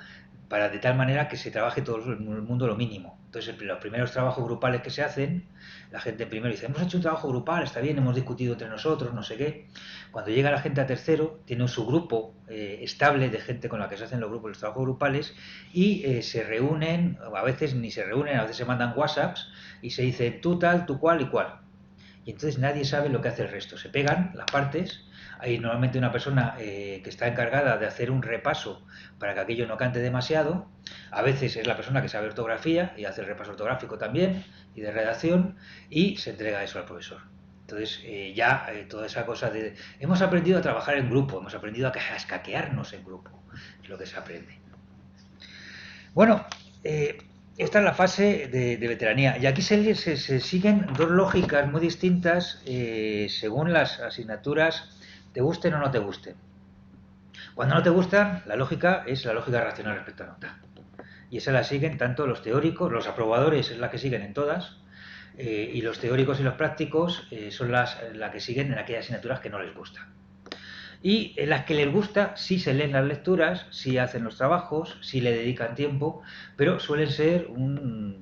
de tal manera que se trabaje todo el mundo lo mínimo. Entonces, los primeros trabajos grupales que se hacen, la gente primero dice, hemos hecho un trabajo grupal, está bien, hemos discutido entre nosotros, no sé qué. Cuando llega la gente a tercero, tiene su grupo estable de gente con la que se hacen los trabajos grupales, y se reúnen, a veces ni se reúnen, a veces se mandan WhatsApps y se dice tú tal, tú cual y cual. Y entonces nadie sabe lo que hace el resto. Se pegan las partes. Hay normalmente una persona que está encargada de hacer un repaso para que aquello no cante demasiado. A veces es la persona que sabe ortografía y hace el repaso ortográfico también y de redacción, y se entrega eso al profesor. Entonces toda esa cosa de hemos aprendido a trabajar en grupo, hemos aprendido a escaquearnos en grupo, es lo que se aprende. Bueno, esta es la fase de veteranía, y aquí se siguen dos lógicas muy distintas según las asignaturas te gusten o no te gusten. Cuando no te gustan, la lógica es la lógica racional respecto a nota, y esa la siguen tanto los teóricos, los aprobadores es la que siguen en todas, y los teóricos y los prácticos son la que siguen en aquellas asignaturas que no les gustan. y en las que les gusta sí se leen las lecturas, sí hacen los trabajos, sí le dedican tiempo, pero suelen ser,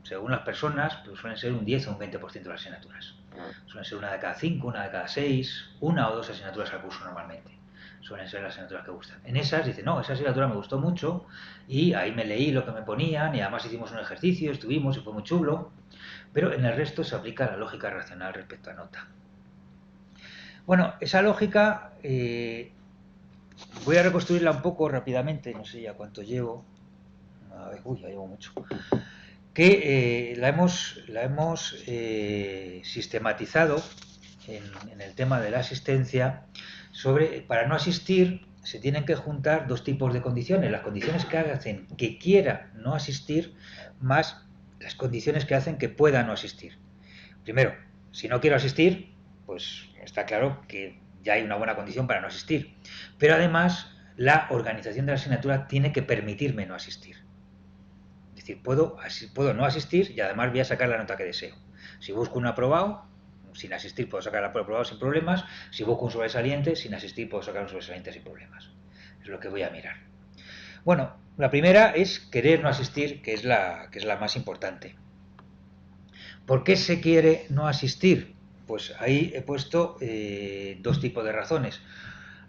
según las personas, pues suelen ser un 10 o un 20% de las asignaturas. Suelen ser una de cada 5, una de cada 6, una o dos asignaturas al curso normalmente. Suelen ser las asignaturas que gustan. En esas dice, no, esa asignatura me gustó mucho y ahí me leí lo que me ponían y además hicimos un ejercicio, estuvimos y fue muy chulo, pero en el resto se aplica la lógica racional respecto a nota. Bueno, esa lógica voy a reconstruirla un poco rápidamente, no sé ya cuánto llevo. A ver, uy, ya llevo mucho. Que la hemos sistematizado en el tema de la asistencia. Para no asistir se tienen que juntar dos tipos de condiciones: las condiciones que hacen que quiera no asistir, más las condiciones que hacen que pueda no asistir. Primero, si no quiero asistir, pues está claro que ya hay una buena condición para no asistir. Pero además, la organización de la asignatura tiene que permitirme no asistir. Es decir, puedo no asistir y además voy a sacar la nota que deseo. Si busco un aprobado, sin asistir puedo sacar el aprobado sin problemas. Si busco un sobresaliente, sin asistir puedo sacar un sobresaliente sin problemas. Es lo que voy a mirar. Bueno, la primera es querer no asistir, que es la más importante. ¿Por qué se quiere no asistir? Pues ahí he puesto dos tipos de razones.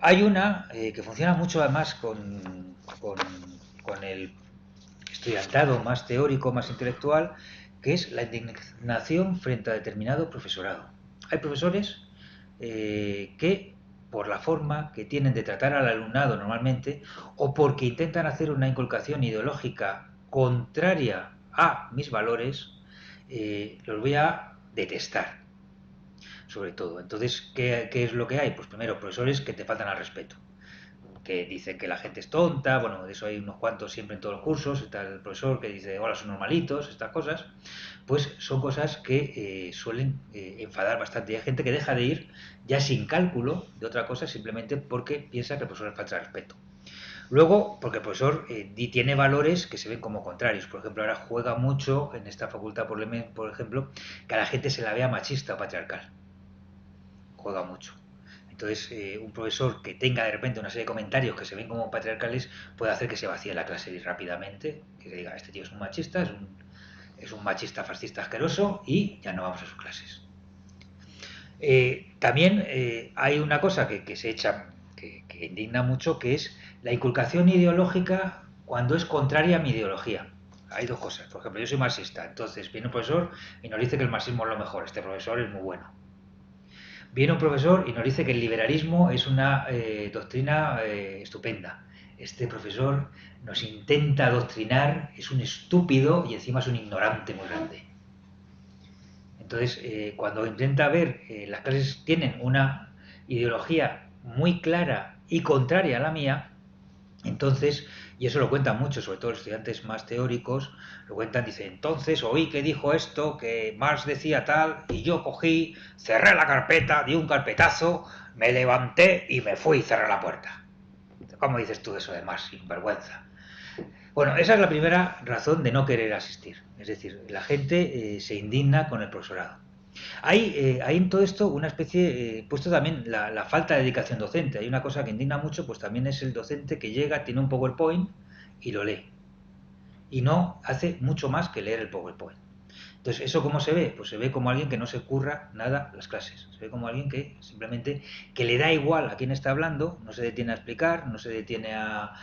Hay una que funciona mucho además con el estudiantado más teórico, más intelectual, que es la indignación frente a determinado profesorado. Hay profesores que, por la forma que tienen de tratar al alumnado normalmente, o porque intentan hacer una inculcación ideológica contraria a mis valores, los voy a detestar, sobre todo. Entonces, ¿qué es lo que hay? Pues primero, profesores que te faltan al respeto, que dicen que la gente es tonta. Bueno, de eso hay unos cuantos siempre en todos los cursos. Está el profesor que dice, hola, son normalitos, estas cosas. Pues son cosas que suelen enfadar bastante. Y hay gente que deja de ir ya sin cálculo de otra cosa, simplemente porque piensa que el profesor le falta respeto. Luego, porque el profesor tiene valores que se ven como contrarios. Por ejemplo, ahora juega mucho en esta facultad, por ejemplo, que a la gente se la vea machista o patriarcal. Juega mucho. Entonces, un profesor que tenga de repente una serie de comentarios que se ven como patriarcales puede hacer que se vacíe la clase rápidamente, que diga, este tío es un machista, es un machista fascista asqueroso, y ya no vamos a sus clases. También hay una cosa que se echa, que indigna mucho, que es la inculcación ideológica cuando es contraria a mi ideología. Hay dos cosas. Por ejemplo, yo soy marxista, entonces viene un profesor y nos dice que el marxismo es lo mejor, este profesor es muy bueno. Viene un profesor y nos dice que el liberalismo es una doctrina estupenda. Este profesor nos intenta adoctrinar, es un estúpido y encima es un ignorante muy grande. Entonces, cuando intenta ver, las clases tienen una ideología muy clara y contraria a la mía, entonces, y eso lo cuentan mucho, sobre todo los estudiantes más teóricos, lo cuentan, dice, entonces oí que dijo esto, que Marx decía tal, y yo cogí, cerré la carpeta, di un carpetazo, me levanté y me fui y cerré la puerta. ¿Cómo dices tú eso de Marx? Sin vergüenza. Bueno, esa es la primera razón de no querer asistir. Es decir, la gente se indigna con el profesorado. Hay en todo esto una especie, puesto también la falta de dedicación docente. Hay una cosa que indigna mucho, pues también es el docente que llega, tiene un PowerPoint y lo lee. Y no hace mucho más que leer el PowerPoint. Entonces, ¿eso cómo se ve? Pues se ve como alguien que no se curra nada las clases. Se ve como alguien que simplemente, que le da igual a quién está hablando, no se detiene a explicar, no se detiene a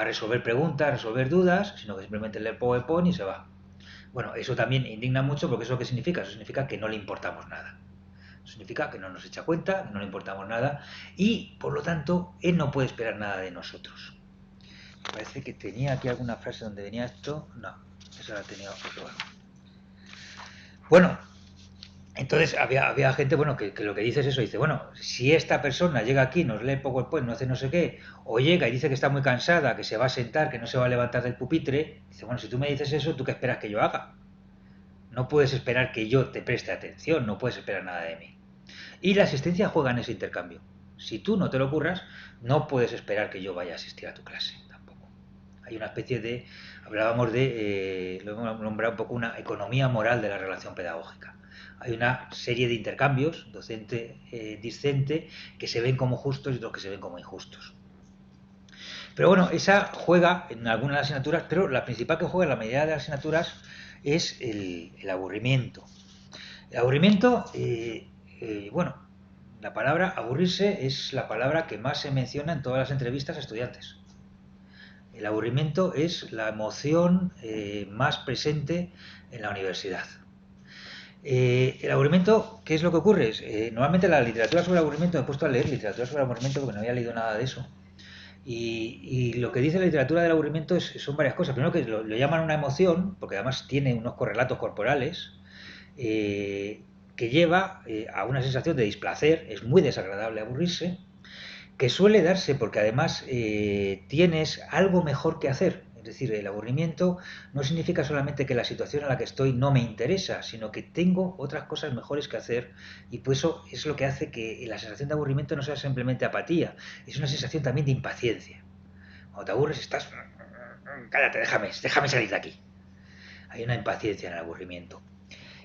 resolver preguntas, a resolver dudas, sino que simplemente lee el PowerPoint y se va. Bueno, eso también indigna mucho, porque ¿eso qué significa? Eso significa que no le importamos nada. Significa que no nos echa cuenta, que no le importamos nada y, por lo tanto, él no puede esperar nada de nosotros. Me parece que tenía aquí alguna frase donde venía esto. No, esa la tenía otro. Bueno, entonces había gente, bueno, que lo que dice es eso. Dice, bueno, si esta persona llega aquí, nos lee poco después, no hace no sé qué, o llega y dice que está muy cansada, que se va a sentar, que no se va a levantar del pupitre, dice, bueno, si tú me dices eso, ¿tú qué esperas que yo haga? No puedes esperar que yo te preste atención, no puedes esperar nada de mí. Y la asistencia juega en ese intercambio. Si tú no te lo ocurras, no puedes esperar que yo vaya a asistir a tu clase tampoco. Hay una especie de, hablábamos de, lo hemos nombrado un poco, una economía moral de la relación pedagógica. Hay una serie de intercambios docente-discente que se ven como justos y otros que se ven como injustos. Pero bueno, esa juega en algunas asignaturas, pero la principal que juega en la mayoría de las asignaturas es el aburrimiento. El aburrimiento, bueno, la palabra aburrirse es la palabra que más se menciona en todas las entrevistas a estudiantes. El aburrimiento es la emoción más presente en la universidad. El aburrimiento, ¿qué es lo que ocurre? Normalmente la literatura sobre el aburrimiento, me he puesto a leer literatura sobre el aburrimiento porque no había leído nada de eso. Y lo que dice la literatura del aburrimiento son varias cosas. Primero que lo llaman una emoción, porque además tiene unos correlatos corporales, que lleva a una sensación de displacer, es muy desagradable aburrirse, que suele darse porque además tienes algo mejor que hacer. Es decir, el aburrimiento no significa solamente que la situación en la que estoy no me interesa, sino que tengo otras cosas mejores que hacer, y pues eso es lo que hace que la sensación de aburrimiento no sea simplemente apatía, es una sensación también de impaciencia. Cuando te aburres estás... Cállate, déjame salir de aquí. Hay una impaciencia en el aburrimiento.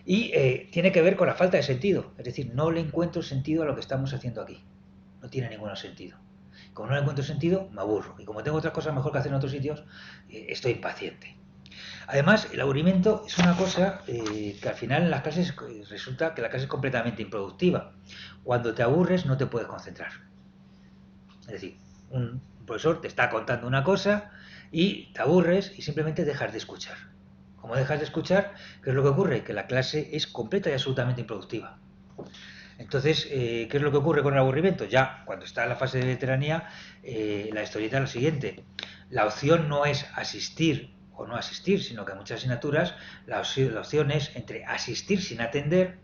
Y tiene que ver con la falta de sentido, es decir, no le encuentro sentido a lo que estamos haciendo aquí. No tiene ningún sentido. Como no le encuentro sentido, me aburro. Y como tengo otras cosas mejor que hacer en otros sitios, estoy impaciente. Además, el aburrimiento es una cosa que al final en las clases resulta que la clase es completamente improductiva. Cuando te aburres no te puedes concentrar. Es decir, un profesor te está contando una cosa y te aburres y simplemente dejas de escuchar. Como dejas de escuchar, ¿qué es lo que ocurre? Que la clase es completa y absolutamente improductiva. Entonces, ¿qué es lo que ocurre con el aburrimiento? Ya cuando está en la fase de veteranía, la historieta es la siguiente. La opción no es asistir o no asistir, sino que en muchas asignaturas la opción es entre asistir sin atender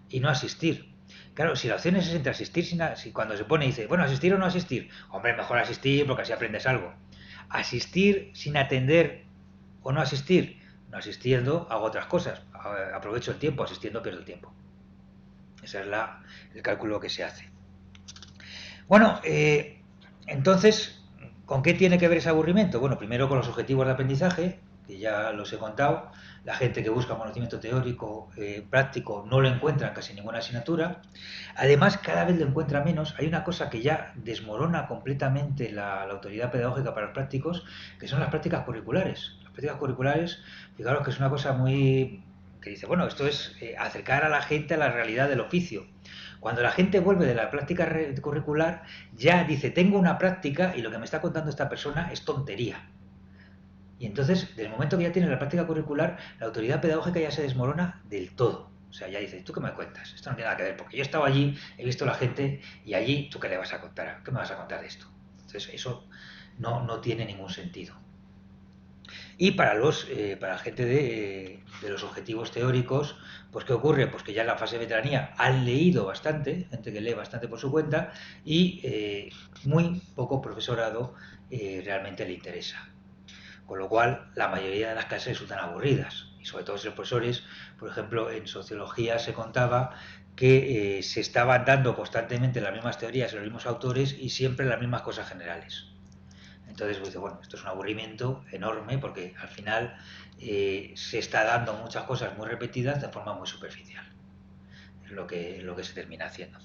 y no asistir. Claro, si la opción es entre asistir si cuando se pone y dice, bueno, asistir o no asistir, hombre, mejor asistir porque así aprendes algo. Asistir sin atender o no asistir, no asistiendo hago otras cosas, aprovecho el tiempo, asistiendo pierdo el tiempo. Ese es el cálculo que se hace. Bueno, entonces, ¿con qué tiene que ver ese aburrimiento? Bueno, primero con los objetivos de aprendizaje, que ya los he contado. La gente que busca conocimiento teórico, práctico, no lo encuentra en casi ninguna asignatura. Además, cada vez lo encuentra menos. Hay una cosa que ya desmorona completamente la autoridad pedagógica para los prácticos, que son las prácticas curriculares. Las prácticas curriculares, fijaros que es una cosa muy... que dice, bueno, esto es acercar a la gente a la realidad del oficio. Cuando la gente vuelve de la práctica curricular, ya dice, tengo una práctica y lo que me está contando esta persona es tontería. Y entonces, desde el momento que ya tiene la práctica curricular, la autoridad pedagógica ya se desmorona del todo. O sea, ya dice, ¿tú qué me cuentas? Esto no tiene nada que ver, porque yo he estado allí, he visto a la gente, y allí, ¿tú qué le vas a contar? ¿Qué me vas a contar de esto? Entonces, eso no tiene ningún sentido. Y para la gente de los objetivos teóricos, pues ¿qué ocurre? Pues que ya en la fase de veteranía han leído bastante, gente que lee bastante por su cuenta, y muy poco profesorado realmente le interesa. Con lo cual, la mayoría de las clases resultan aburridas. Y sobre todo si los profesores, por ejemplo, en sociología se contaba que se estaban dando constantemente las mismas teorías y los mismos autores y siempre las mismas cosas generales. Entonces, pues, bueno, esto es un aburrimiento enorme porque al final se está dando muchas cosas muy repetidas de forma muy superficial. Es lo que se termina haciendo.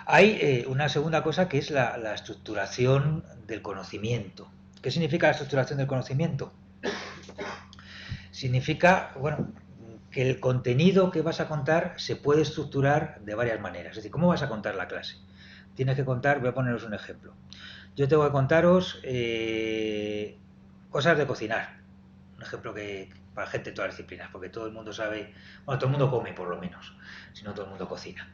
Hay una segunda cosa que es la estructuración del conocimiento. ¿Qué significa la estructuración del conocimiento? Significa, bueno, que el contenido que vas a contar se puede estructurar de varias maneras. Es decir, ¿cómo vas a contar la clase? Tienes que contar, voy a poneros un ejemplo. Yo tengo que contaros cosas de cocinar. Un ejemplo que para gente de todas las disciplinas, porque todo el mundo sabe, bueno, todo el mundo come por lo menos, si no todo el mundo cocina.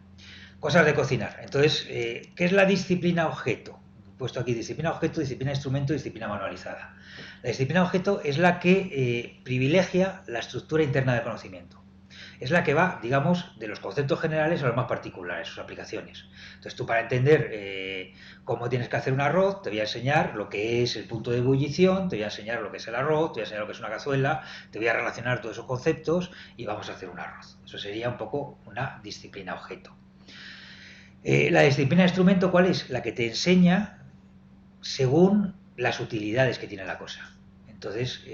Cosas de cocinar. Entonces, ¿qué es la disciplina objeto? He puesto aquí disciplina objeto, disciplina instrumento, disciplina manualizada. La disciplina objeto es la que privilegia la estructura interna del conocimiento. Es la que va, digamos, de los conceptos generales a los más particulares, sus aplicaciones. Entonces tú para entender cómo tienes que hacer un arroz, te voy a enseñar lo que es el punto de ebullición, te voy a enseñar lo que es el arroz, te voy a enseñar lo que es una cazuela, te voy a relacionar todos esos conceptos y vamos a hacer un arroz. Eso sería un poco una disciplina objeto. La disciplina de instrumento, ¿cuál es? La que te enseña según las utilidades que tiene la cosa. Entonces,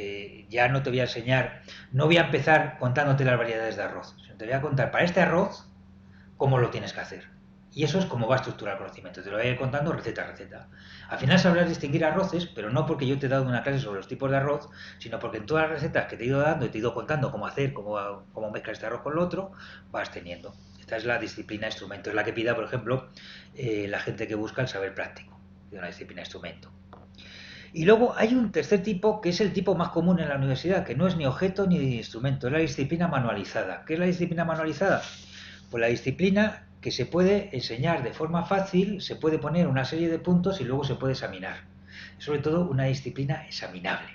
ya no te voy a enseñar, no voy a empezar contándote las variedades de arroz, sino te voy a contar para este arroz cómo lo tienes que hacer. Y eso es cómo va a estructurar el conocimiento. Te lo voy a ir contando receta a receta. Al final sabrás distinguir arroces, pero no porque yo te he dado una clase sobre los tipos de arroz, sino porque en todas las recetas que te he ido dando y te he ido contando cómo hacer, cómo mezclar este arroz con lo otro, vas teniendo. Esta es la disciplina instrumento. Es la que pida, por ejemplo, la gente que busca el saber práctico de una disciplina instrumento. Y luego hay un tercer tipo, que es el tipo más común en la universidad, que no es ni objeto ni instrumento, es la disciplina manualizada. ¿Qué es la disciplina manualizada? Pues la disciplina que se puede enseñar de forma fácil, se puede poner una serie de puntos y luego se puede examinar. Sobre todo una disciplina examinable.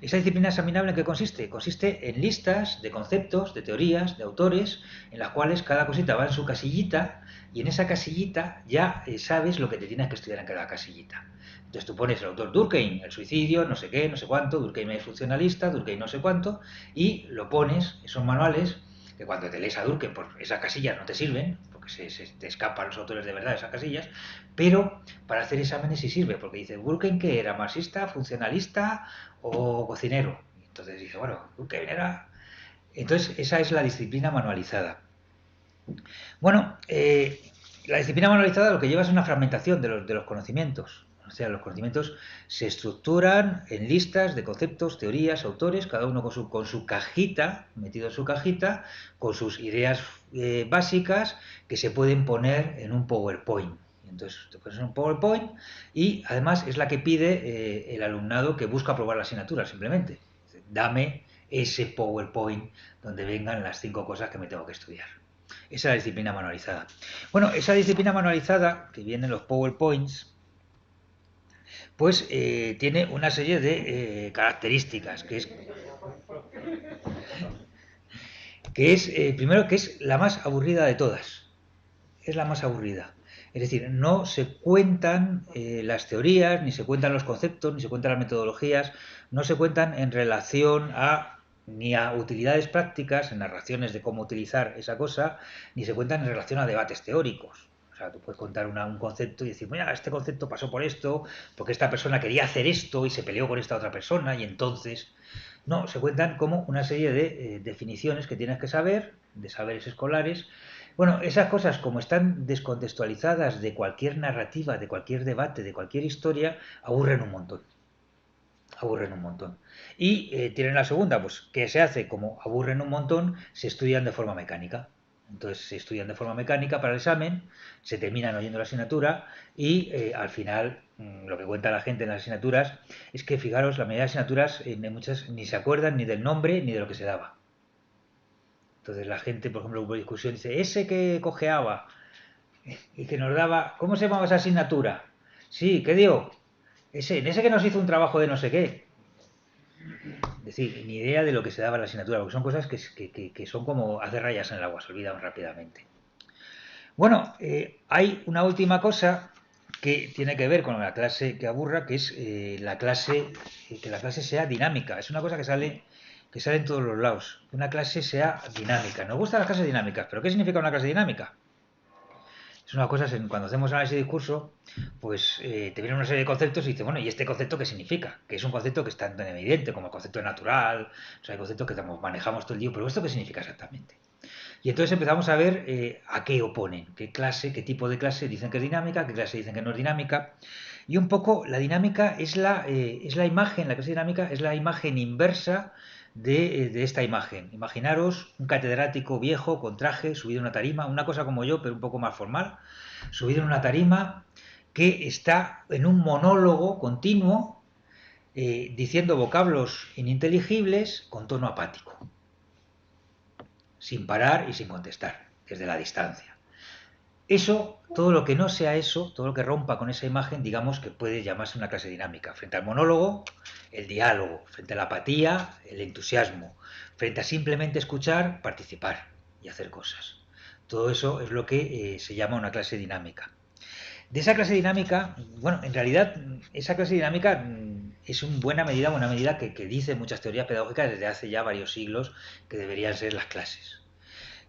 ¿Esa disciplina examinable en qué consiste? Consiste en listas de conceptos, de teorías, de autores, en las cuales cada cosita va en su casillita y en esa casillita ya sabes lo que te tienes que estudiar en cada casillita. Entonces tú pones el autor Durkheim, el suicidio, no sé qué, no sé cuánto, Durkheim es funcionalista, Durkheim no sé cuánto, y lo pones, esos manuales, que cuando te lees a Durkheim, pues esas casillas no te sirven, porque se te escapan los autores de verdad de esas casillas, pero para hacer exámenes sí sirve, porque dice, ¿Durkheim qué era? ¿Marxista, funcionalista o cocinero? Entonces dice, bueno, Durkheim era... Entonces esa es la disciplina manualizada. Bueno, la disciplina manualizada lo que lleva es una fragmentación de los conocimientos. O sea, los conocimientos se estructuran en listas de conceptos, teorías, autores, cada uno con su cajita, metido en su cajita, con sus ideas básicas que se pueden poner en un PowerPoint. Entonces te pones en un PowerPoint y además es la que pide el alumnado que busca aprobar la asignatura, simplemente. Dame ese PowerPoint donde vengan las 5 cosas que me tengo que estudiar. Esa es la disciplina manualizada. Bueno, esa disciplina manualizada, que viene en los PowerPoints, pues tiene una serie de características, primero, que es la más aburrida de todas. Es la más aburrida. Es decir, no se cuentan las teorías, ni se cuentan los conceptos, ni se cuentan las metodologías, no se cuentan en relación ni a utilidades prácticas, en narraciones de cómo utilizar esa cosa, ni se cuentan en relación a debates teóricos. O sea, tú puedes contar un concepto y decir, mira, este concepto pasó por esto, porque esta persona quería hacer esto y se peleó con esta otra persona, y entonces... No, se cuentan como una serie de definiciones que tienes que saber, de saberes escolares. Bueno, esas cosas, como están descontextualizadas de cualquier narrativa, de cualquier debate, de cualquier historia, aburren un montón. Aburren un montón. Y tienen la segunda, pues que se hace como aburren un montón, se estudian de forma mecánica. Entonces se estudian de forma mecánica para el examen, se terminan oyendo la asignatura y al final lo que cuenta la gente en las asignaturas es que, fijaros, la mayoría de asignaturas en muchas ni se acuerdan ni del nombre ni de lo que se daba. Entonces la gente, por ejemplo, hubo discusión, dice, ese que cojeaba y que nos daba, ¿cómo se llamaba esa asignatura? Sí, ¿qué dio? En ese que nos hizo un trabajo de no sé qué. Es decir, ni idea de lo que se daba en la asignatura, porque son cosas que son como hacer rayas en el agua, se olvidan rápidamente. Bueno, hay una última cosa que tiene que ver con la clase que aburra, que es que la clase sea dinámica. Es una cosa que sale en todos los lados. Que una clase sea dinámica. Nos gustan las clases dinámicas, pero ¿qué significa una clase dinámica? Es una cosa, cuando hacemos análisis de discurso, pues te vienen una serie de conceptos y dices, bueno, ¿y este concepto qué significa? Que es un concepto que es tan evidente como el concepto natural, o sea, hay conceptos que manejamos todo el día, pero ¿esto qué significa exactamente? Y entonces empezamos a ver a qué oponen, qué clase, qué tipo de clase dicen que es dinámica, qué clase dicen que no es dinámica. Y un poco la dinámica es la imagen, la clase dinámica es la imagen inversa de esta imagen. Imaginaros un catedrático viejo con traje, subido en una tarima, una cosa como yo, pero un poco más formal, subido en una tarima que está en un monólogo continuo diciendo vocablos ininteligibles con tono apático, sin parar y sin contestar, desde la distancia. Eso, todo lo que no sea eso, todo lo que rompa con esa imagen, digamos que puede llamarse una clase dinámica. Frente al monólogo, el diálogo. Frente a la apatía, el entusiasmo. Frente a simplemente escuchar, participar y hacer cosas. Todo eso es lo que se llama una clase dinámica. De esa clase dinámica, bueno, en realidad esa clase dinámica es en buena medida una medida que dicen muchas teorías pedagógicas desde hace ya varios siglos que deberían ser las clases.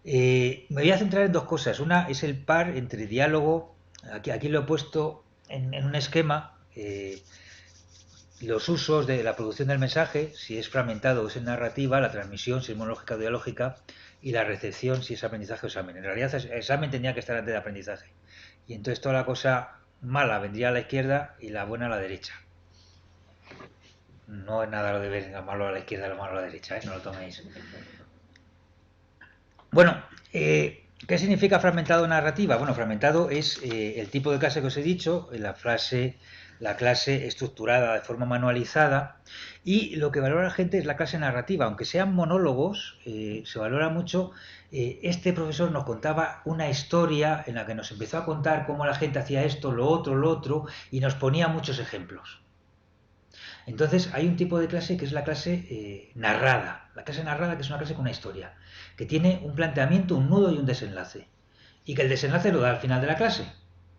Me voy a centrar en dos cosas. Una es el par entre diálogo, aquí lo he puesto en un esquema, los usos de la producción del mensaje, si es fragmentado o es en narrativa, la transmisión, si es monológica o dialógica, y la recepción, si es aprendizaje o examen. En realidad, el examen tenía que estar antes de aprendizaje. Y entonces toda la cosa mala vendría a la izquierda y la buena a la derecha. No es nada lo de ver lo malo a la izquierda y lo malo a la derecha, ¿eh? No lo toméis. Bueno, ¿qué significa fragmentado narrativa? Bueno, fragmentado es el tipo de clase que os he dicho, la clase estructurada de forma manualizada, y lo que valora la gente es la clase narrativa. Aunque sean monólogos, se valora mucho. Este profesor nos contaba una historia en la que nos empezó a contar cómo la gente hacía esto, lo otro, y nos ponía muchos ejemplos. Entonces hay un tipo de clase que es la clase narrada. La clase narrada, que es una clase con una historia, que tiene un planteamiento, un nudo y un desenlace. Y que el desenlace lo da al final de la clase.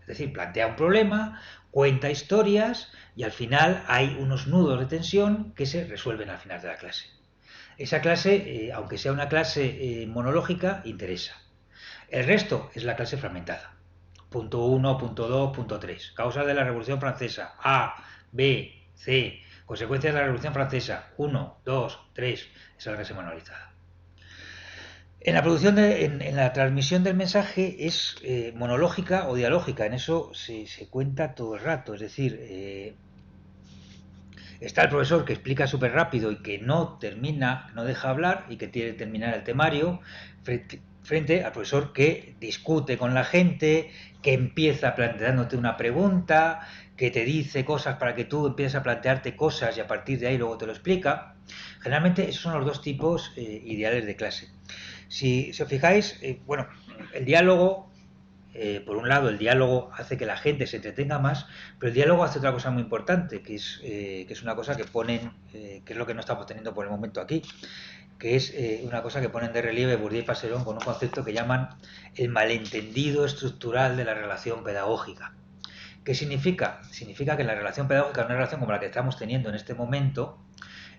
Es decir, plantea un problema, cuenta historias y al final hay unos nudos de tensión que se resuelven al final de la clase. Esa clase, aunque sea una clase monológica, interesa. El resto es la clase fragmentada. Punto 1, punto 2, punto 3. Causas de la Revolución Francesa. A, B, C. Consecuencias de la Revolución Francesa. 1, 2, 3. Esa es la clase manualizada. En la en la transmisión del mensaje es monológica o dialógica. En eso se cuenta todo el rato. Es decir, está el profesor que explica súper rápido y que no termina, no deja hablar y que tiene que terminar el temario, frente al profesor que discute con la gente, que empieza planteándote una pregunta, que te dice cosas para que tú empieces a plantearte cosas y a partir de ahí luego te lo explica. Generalmente esos son los dos tipos ideales de clase. Si os fijáis, bueno, el diálogo, por un lado, el diálogo hace que la gente se entretenga más, pero el diálogo hace otra cosa muy importante, que es una cosa que ponen, que es lo que no estamos teniendo por el momento aquí, que es una cosa que ponen de relieve Bourdieu y Passerón con un concepto que llaman el malentendido estructural de la relación pedagógica. ¿Qué significa? Significa que la relación pedagógica, una relación como la que estamos teniendo en este momento,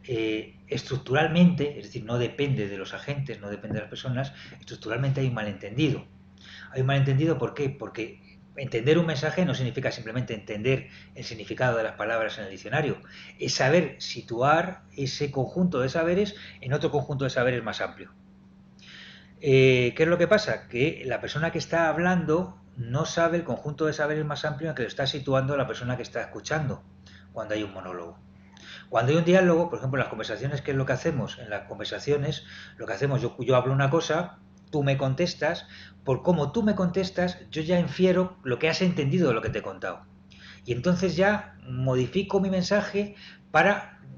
estructuralmente, es decir, no depende de los agentes, no depende de las personas, estructuralmente hay un malentendido. Hay un malentendido, ¿por qué? Porque entender un mensaje no significa simplemente entender el significado de las palabras en el diccionario, es saber situar ese conjunto de saberes en otro conjunto de saberes más amplio. ¿Qué es lo que pasa? Que la persona que está hablando no sabe el conjunto de saberes más amplio en el que lo está situando la persona que está escuchando cuando hay un monólogo. Cuando hay un diálogo, por ejemplo, en las conversaciones, ¿qué es lo que hacemos? En las conversaciones, lo que hacemos, yo hablo una cosa, tú me contestas, por cómo tú me contestas, yo ya infiero lo que has entendido de lo que te he contado. Y entonces ya modifico mi mensaje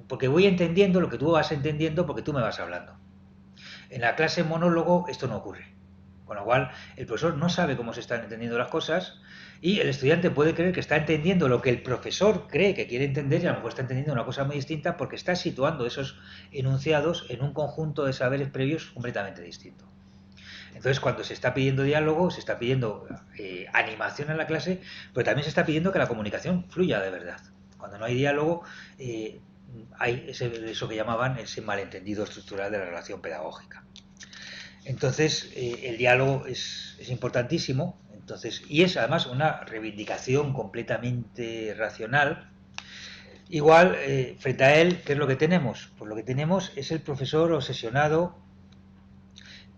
porque voy entendiendo lo que tú vas entendiendo porque tú me vas hablando. En la clase monólogo esto no ocurre. Con lo cual, el profesor no sabe cómo se están entendiendo las cosas y el estudiante puede creer que está entendiendo lo que el profesor cree que quiere entender y a lo mejor está entendiendo una cosa muy distinta porque está situando esos enunciados en un conjunto de saberes previos completamente distinto. Entonces, cuando se está pidiendo diálogo, se está pidiendo animación en la clase, pero también se está pidiendo que la comunicación fluya de verdad. Cuando no hay diálogo, hay eso que llamaban ese malentendido estructural de la relación pedagógica. Entonces, el diálogo es importantísimo, entonces, y es además una reivindicación completamente racional. Igual, frente a él, ¿qué es lo que tenemos? Pues lo que tenemos es el profesor obsesionado,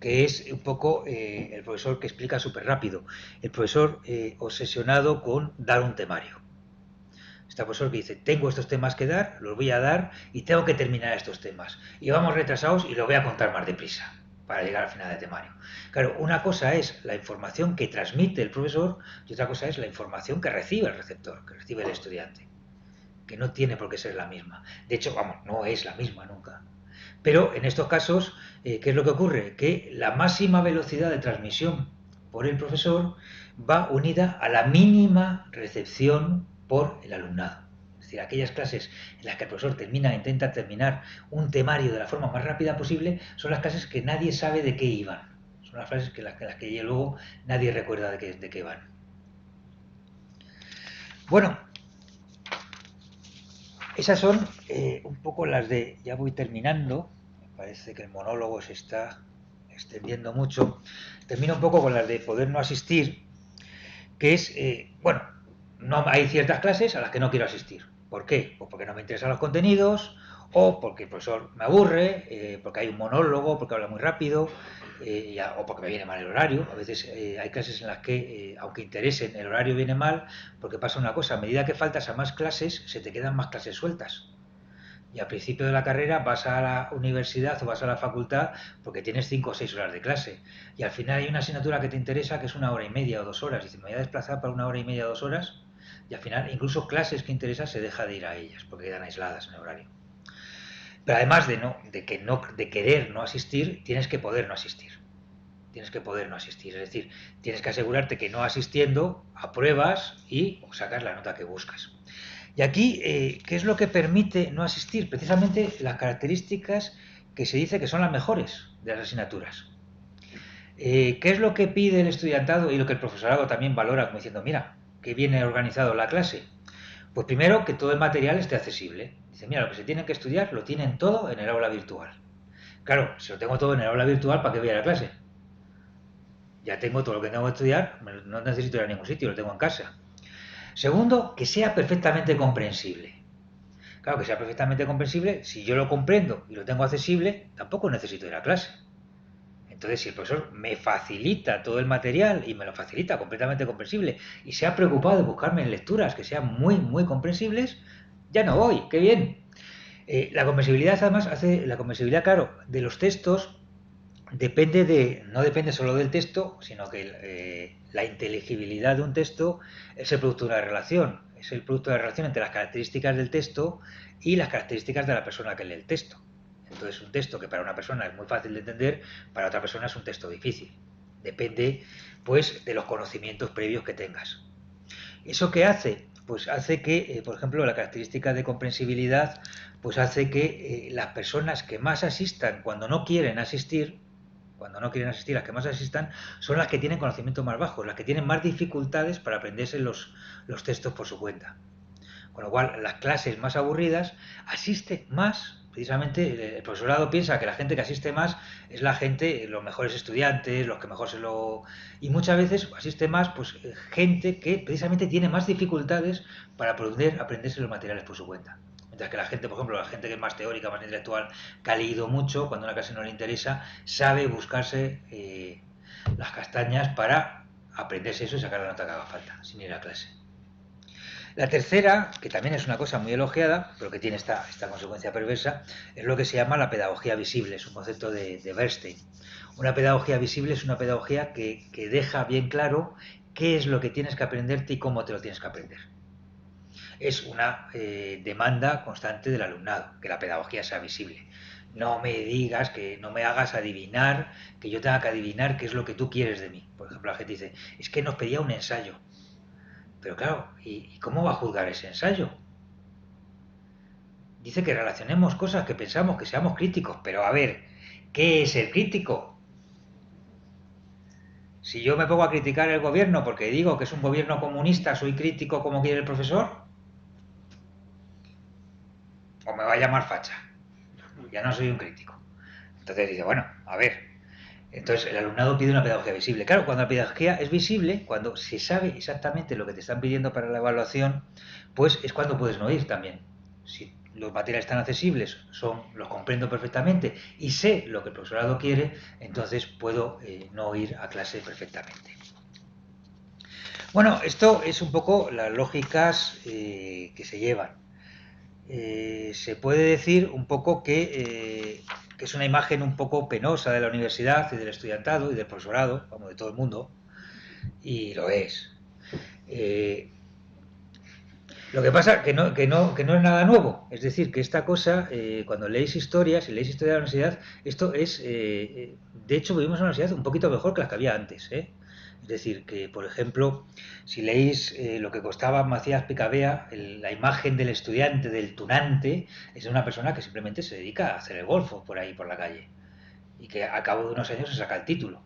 que es un poco el profesor que explica súper rápido, el profesor obsesionado con dar un temario. Este profesor que dice, tengo estos temas que dar, los voy a dar y tengo que terminar estos temas. Y vamos retrasados y lo voy a contar más deprisa para llegar al final del temario. Claro, una cosa es la información que transmite el profesor y otra cosa es la información que recibe el receptor, que recibe el estudiante, que no tiene por qué ser la misma. De hecho, vamos, no es la misma nunca. Pero en estos casos, ¿qué es lo que ocurre? Que la máxima velocidad de transmisión por el profesor va unida a la mínima recepción por el alumnado. Es decir, aquellas clases en las que el profesor intenta terminar un temario de la forma más rápida posible, son las clases que nadie sabe de qué iban. Son las clases en las que luego nadie recuerda de qué van. Bueno, esas son un poco las de... Ya voy terminando. Me parece que el monólogo se está extendiendo mucho. Termino un poco con las de poder no asistir, que es, bueno, no, hay ciertas clases a las que no quiero asistir. ¿Por qué? Pues porque no me interesan los contenidos, o porque el profesor me aburre, porque hay un monólogo, porque habla muy rápido, o porque me viene mal el horario. A veces hay clases en las que, aunque interesen, el horario viene mal, porque pasa una cosa: a medida que faltas a más clases, se te quedan más clases sueltas. Y al principio de la carrera vas a la universidad o vas a la facultad porque tienes 5 o 6 horas de clase. Y al final hay una asignatura que te interesa que es 1 hora y media o 2 horas. Y dices, me voy a desplazar para 1 hora y media o 2 horas. Y al final, incluso clases que interesan se deja de ir a ellas porque quedan aisladas en el horario. Pero además de querer no asistir, tienes que poder no asistir. Tienes que poder no asistir. Es decir, tienes que asegurarte que no asistiendo apruebas y sacas la nota que buscas. Y aquí, ¿qué es lo que permite no asistir? Precisamente las características que se dice que son las mejores de las asignaturas. ¿Qué es lo que pide el estudiantado y lo que el profesorado también valora, como diciendo, mira, que viene organizado la clase? Pues primero, que todo el material esté accesible. Dice, mira, lo que se tiene que estudiar lo tienen todo en el aula virtual. Claro, si lo tengo todo en el aula virtual, ¿para qué voy a la clase? Ya tengo todo lo que tengo que estudiar, no necesito ir a ningún sitio, lo tengo en casa. Segundo, que sea perfectamente comprensible. Claro, que sea perfectamente comprensible, si yo lo comprendo y lo tengo accesible, tampoco necesito ir a clase. Entonces, si el profesor me facilita todo el material y me lo facilita completamente comprensible y se ha preocupado de buscarme en lecturas que sean muy, muy comprensibles, ya no voy, qué bien. La comprensibilidad, además, la comprensibilidad, claro, de los textos no depende solo del texto, sino que la inteligibilidad de un texto es el producto de una relación, es el producto de la relación entre las características del texto y las características de la persona que lee el texto. Entonces, un texto que para una persona es muy fácil de entender, para otra persona es un texto difícil. Depende, pues, de los conocimientos previos que tengas. ¿Eso qué hace? Pues hace que, por ejemplo, la característica de comprensibilidad, pues hace que las personas que más asistan cuando no quieren asistir, las que más asistan, son las que tienen conocimientos más bajos, las que tienen más dificultades para aprenderse los textos por su cuenta. Con lo cual, las clases más aburridas asiste más. Precisamente el profesorado piensa que la gente que asiste más es la gente, los mejores estudiantes, los que mejor se lo... Y muchas veces asiste más pues gente que precisamente tiene más dificultades para poder aprenderse los materiales por su cuenta. Mientras que la gente, por ejemplo, la gente que es más teórica, más intelectual, que ha leído mucho, cuando una clase no le interesa, sabe buscarse las castañas para aprenderse eso y sacar la nota que haga falta, sin ir a clase. La tercera, que también es una cosa muy elogiada, pero que tiene esta consecuencia perversa, es lo que se llama la pedagogía visible, es un concepto de Bernstein. Una pedagogía visible es una pedagogía que deja bien claro qué es lo que tienes que aprenderte y cómo te lo tienes que aprender. Es una demanda constante del alumnado, que la pedagogía sea visible. No me digas, que no me hagas adivinar, que yo tenga que adivinar qué es lo que tú quieres de mí. Por ejemplo, la gente dice, es que nos pedía un ensayo. Pero claro, ¿y cómo va a juzgar ese ensayo? Dice que relacionemos cosas, que pensamos, que seamos críticos, pero a ver, ¿qué es el crítico? Si yo me pongo a criticar el gobierno porque digo que es un gobierno comunista, ¿soy crítico como quiere el profesor? ¿O me va a llamar facha? Ya no soy un crítico. Entonces dice, bueno, a ver. Entonces el alumnado pide una pedagogía visible. Claro, cuando la pedagogía es visible, cuando se sabe exactamente lo que te están pidiendo para la evaluación, pues es cuando puedes no ir también. Si los materiales están accesibles, los comprendo perfectamente y sé lo que el profesorado quiere, entonces puedo no ir a clase perfectamente. Bueno, esto es un poco las lógicas que se llevan. Se puede decir un poco que es una imagen un poco penosa de la universidad y del estudiantado y del profesorado, como de todo el mundo, y lo es. Lo que pasa que no es nada nuevo, es decir, que esta cosa, cuando leéis historias, si leéis historia de la universidad, esto es, de hecho vivimos en una universidad un poquito mejor que las que había antes, ¿eh? Es decir, que por ejemplo, si leéis lo que costaba Macías Picabea, la imagen del estudiante, del tunante, es de una persona que simplemente se dedica a hacer el golfo por ahí, por la calle, y que a cabo de unos años se saca el título.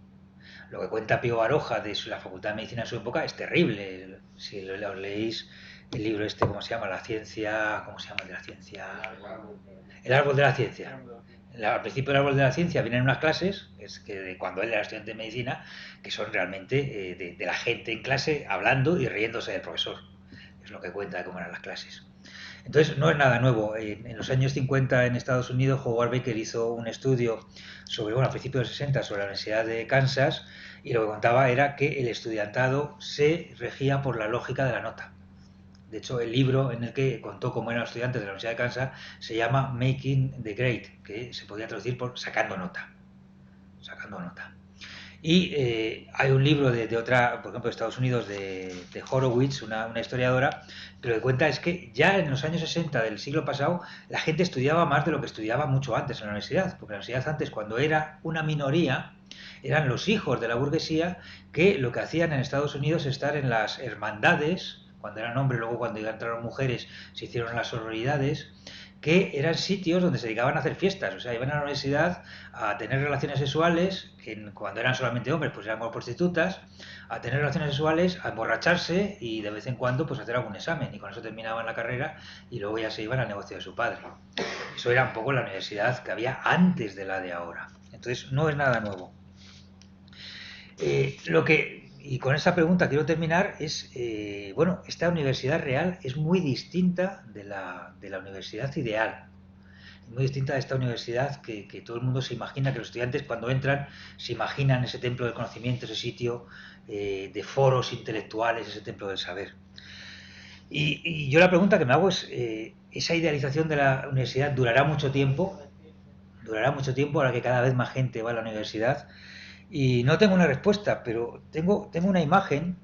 Lo que cuenta Pío Baroja de la Facultad de Medicina en su época es terrible. Si lo leéis, el libro este, ¿cómo se llama? La ciencia, ¿cómo se llama el de la ciencia? El árbol de la ciencia. Al principio del árbol de la ciencia vienen unas clases, es que de cuando él era estudiante de medicina, que son realmente la gente en clase hablando y riéndose del profesor. Es lo que cuenta de cómo eran las clases. Entonces, no es nada nuevo. En los años 50 en Estados Unidos, Howard Baker hizo un estudio sobre, bueno, a principios de los 60 sobre la Universidad de Kansas, y lo que contaba era que el estudiantado se regía por la lógica de la nota. De hecho, el libro en el que contó cómo eran los estudiantes de la Universidad de Kansas se llama Making the Grade, que se podría traducir por sacando nota. Sacando nota. Y hay un libro de otra, por ejemplo, de Estados Unidos, de Horowitz, una historiadora, que lo que cuenta es que ya en los años 60 del siglo pasado la gente estudiaba más de lo que estudiaba mucho antes en la universidad, porque la universidad antes, cuando era una minoría, eran los hijos de la burguesía que lo que hacían en Estados Unidos es estar en las hermandades, cuando eran hombres, luego cuando entraron mujeres se hicieron las sororidades, que eran sitios donde se dedicaban a hacer fiestas, o sea, iban a la universidad a tener relaciones sexuales, que cuando eran solamente hombres pues eran como prostitutas, a tener relaciones sexuales, a emborracharse y de vez en cuando pues hacer algún examen, y con eso terminaban la carrera y luego ya se iban al negocio de su padre. Eso era un poco la universidad que había antes de la de ahora, entonces no es nada nuevo. Y con esta pregunta quiero terminar, es, bueno, esta universidad real es muy distinta de la universidad ideal, muy distinta de esta universidad que todo el mundo se imagina, que los estudiantes cuando entran se imaginan ese templo del conocimiento, ese sitio de foros intelectuales, ese templo del saber. Y yo la pregunta que me hago es, ¿esa idealización de la universidad durará mucho tiempo? ¿Durará mucho tiempo ahora que cada vez más gente va a la universidad? Y no tengo una respuesta, pero tengo una imagen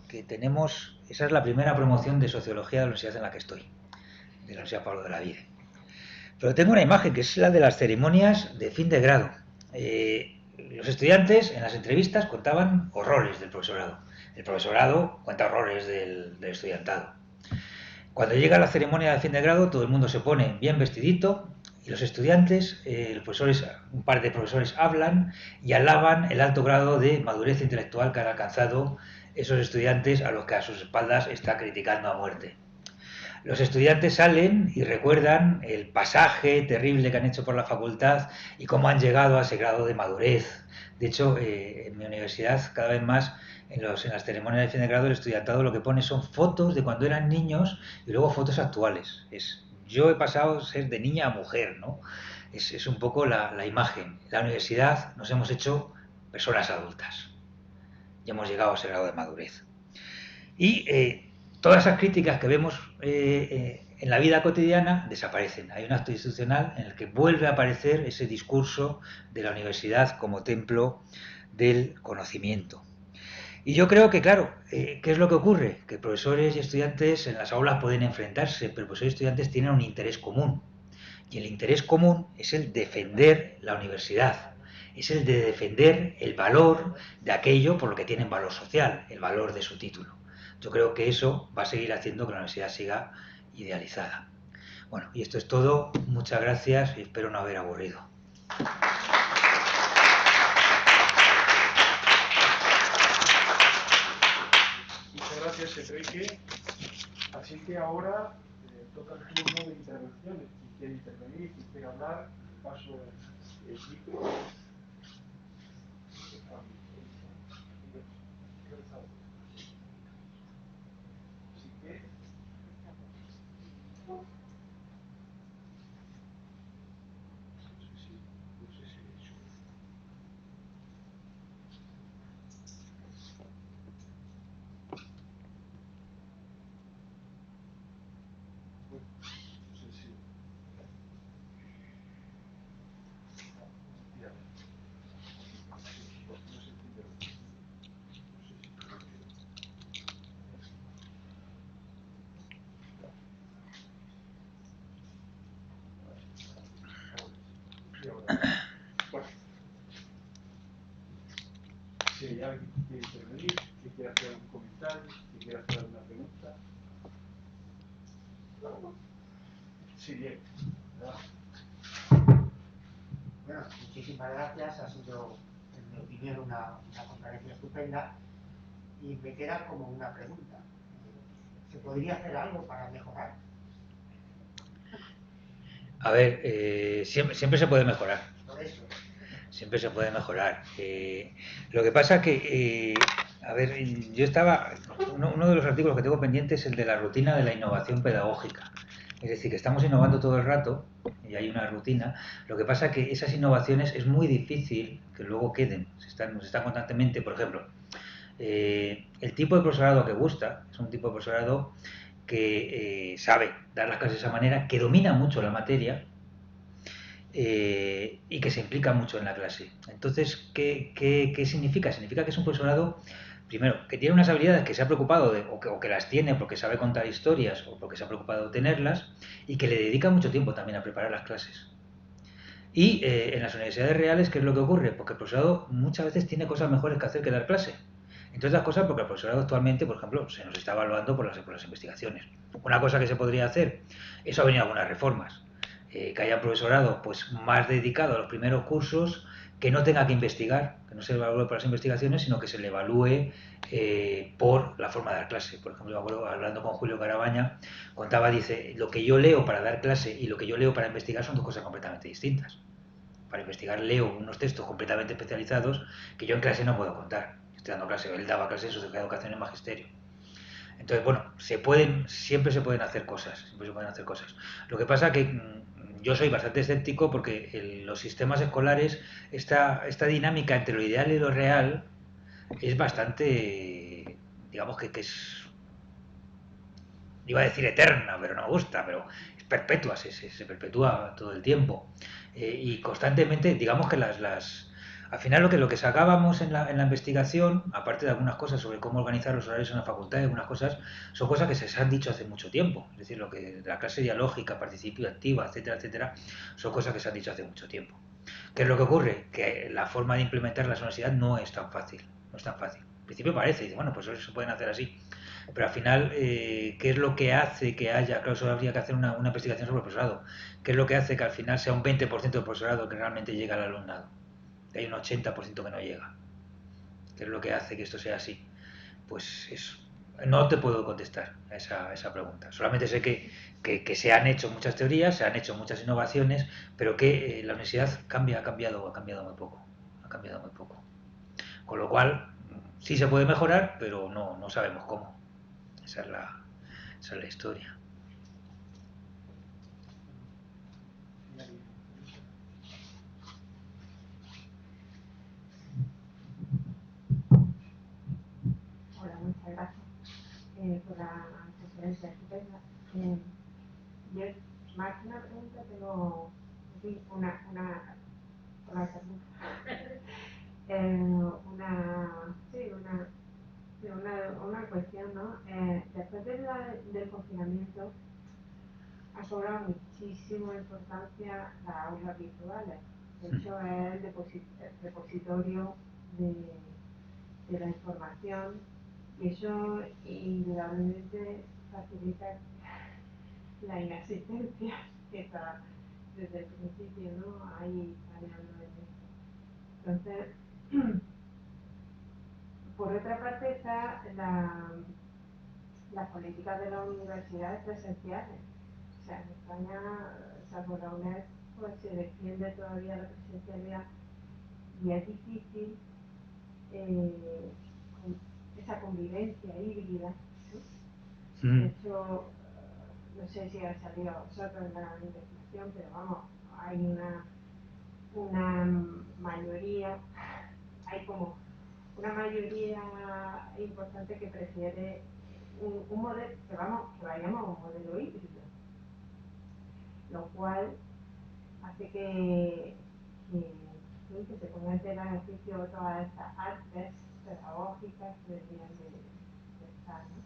que tenemos, esa es la primera promoción de sociología de la universidad en la que estoy, de la Universidad Pablo de la Vide. Pero tengo una imagen que es la de las ceremonias de fin de grado. Los estudiantes en las entrevistas contaban horrores del profesorado. El profesorado cuenta horrores del estudiantado. Cuando llega la ceremonia de fin de grado, todo el mundo se pone bien vestidito y los estudiantes, los profesores, un par de profesores hablan y alaban el alto grado de madurez intelectual que han alcanzado esos estudiantes a los que a sus espaldas está criticando a muerte. Los estudiantes salen y recuerdan el pasaje terrible que han hecho por la facultad y cómo han llegado a ese grado de madurez. De hecho, en mi universidad, cada vez más, en las ceremonias de fin de grado, el estudiantado lo que pone son fotos de cuando eran niños y luego fotos actuales. Yo he pasado a ser de niña a mujer, ¿no? Es un poco la imagen. En la universidad nos hemos hecho personas adultas y hemos llegado a ese grado de madurez. Y todas esas críticas que vemos en la vida cotidiana desaparecen. Hay un acto institucional en el que vuelve a aparecer ese discurso de la universidad como templo del conocimiento. Y yo creo que, claro, ¿qué es lo que ocurre? Que profesores y estudiantes en las aulas pueden enfrentarse, pero profesores y estudiantes tienen un interés común. Y el interés común es el defender la universidad, es el de defender el valor de aquello por lo que tienen valor social, el valor de su título. Yo creo que eso va a seguir haciendo que la universidad siga idealizada. Bueno, y esto es todo. Muchas gracias y espero no haber aburrido. Muchas gracias, Enrique. Así que ahora toca el turno de intervenciones. Si quiere intervenir, si quiere hablar, paso el micro. Bueno, si hay alguien que quiere intervenir, que quiere hacer algún comentario, que quiere hacer alguna pregunta. Sí, bien. Bueno, muchísimas gracias. Ha sido, en mi opinión, una conferencia estupenda. Y me queda como una pregunta. ¿Se podría hacer algo para mejorar? A ver, siempre se puede mejorar. Por eso. Siempre se puede mejorar. Lo que pasa que, a ver, yo estaba, uno de los artículos que tengo pendiente es el de la rutina de la innovación pedagógica, Es decir, que estamos innovando todo el rato y hay una rutina. Lo que pasa es que esas innovaciones es muy difícil que luego queden. Nos están constantemente, por ejemplo, el tipo de profesorado que gusta es un tipo de profesorado que sabe dar las clases de esa manera, que domina mucho la materia y que se implica mucho en la clase. Entonces, ¿qué significa? Significa que es un profesorado, primero, que tiene unas habilidades que se ha preocupado de, o que las tiene porque sabe contar historias o porque se ha preocupado de tenerlas y que le dedica mucho tiempo también a preparar las clases. Y en las universidades reales, ¿qué es lo que ocurre? Porque el profesorado muchas veces tiene cosas mejores que hacer que dar clase. Entre otras cosas porque el profesorado actualmente, por ejemplo, se nos está evaluando por las investigaciones. Una cosa que se podría hacer, eso ha venido algunas reformas, que haya profesorado pues más dedicado a los primeros cursos, que no tenga que investigar, que no se evalúe por las investigaciones, sino que se le evalúe por la forma de dar clase. Por ejemplo, me acuerdo, hablando con Julio Carabaña, contaba, dice, lo que yo leo para dar clase y lo que yo leo para investigar son dos cosas completamente distintas. Para investigar leo unos textos completamente especializados que yo en clase no puedo contar. Estoy dando clase, él daba clase en Sociedad de Educación y Magisterio. Entonces, bueno, siempre se pueden hacer cosas, siempre se pueden hacer cosas. Lo que pasa que yo soy bastante escéptico porque los sistemas escolares, esta dinámica entre lo ideal y lo real es bastante, digamos que es, iba a decir eterna, pero no me gusta, pero es perpetua, se perpetúa todo el tiempo. Y constantemente, digamos que al final lo que sacábamos en la investigación, aparte de algunas cosas sobre cómo organizar los horarios en la facultad, algunas cosas, son cosas que se han dicho hace mucho tiempo. Es decir, lo que la clase dialógica, participativa, activa, etcétera, etcétera, son cosas que se han dicho hace mucho tiempo. ¿Qué es lo que ocurre? Que la forma de implementar la universidad no es tan fácil, no es tan fácil. Al principio parece, dice, bueno, pues eso se pueden hacer así. Pero al final, ¿qué es lo que hace que haya, claro, solo habría que hacer una investigación sobre el profesorado, qué es lo que hace que al final sea un 20% del profesorado que realmente llega al alumnado? Que hay un 80% que no llega. ¿Qué es lo que hace que esto sea así? Pues eso. No te puedo contestar a esa pregunta. Solamente sé que se han hecho muchas teorías, se han hecho muchas innovaciones, pero que la universidad ha cambiado muy poco. Ha cambiado muy poco. Con lo cual, sí se puede mejorar, pero no sabemos cómo. Esa es la historia. Hola, muchas gracias por la conferencia estupenda. Yo, más que una pregunta, tengo una pregunta. Una cuestión, ¿no? Después del confinamiento ha cobrado muchísima importancia las aulas virtuales. De hecho, es el depositorio de la información y eso indudablemente facilita la inasistencia que está desde el principio, ¿no? Ahí fallando en esto. Entonces, por otra parte está la política de las universidades presenciales. O sea, en España, salvo la UNED, pues se defiende todavía la presencialidad y es difícil esa convivencia híbrida, ¿no? De hecho, no sé si ha salido a vosotros en la investigación, pero vamos, hay una mayoría, hay como una mayoría importante que prefiere un modelo, que vayamos a un modelo híbrido, lo cual hace que se pongan en ejercicio todas estas artes pedagógicas que deberían de estar, ¿no?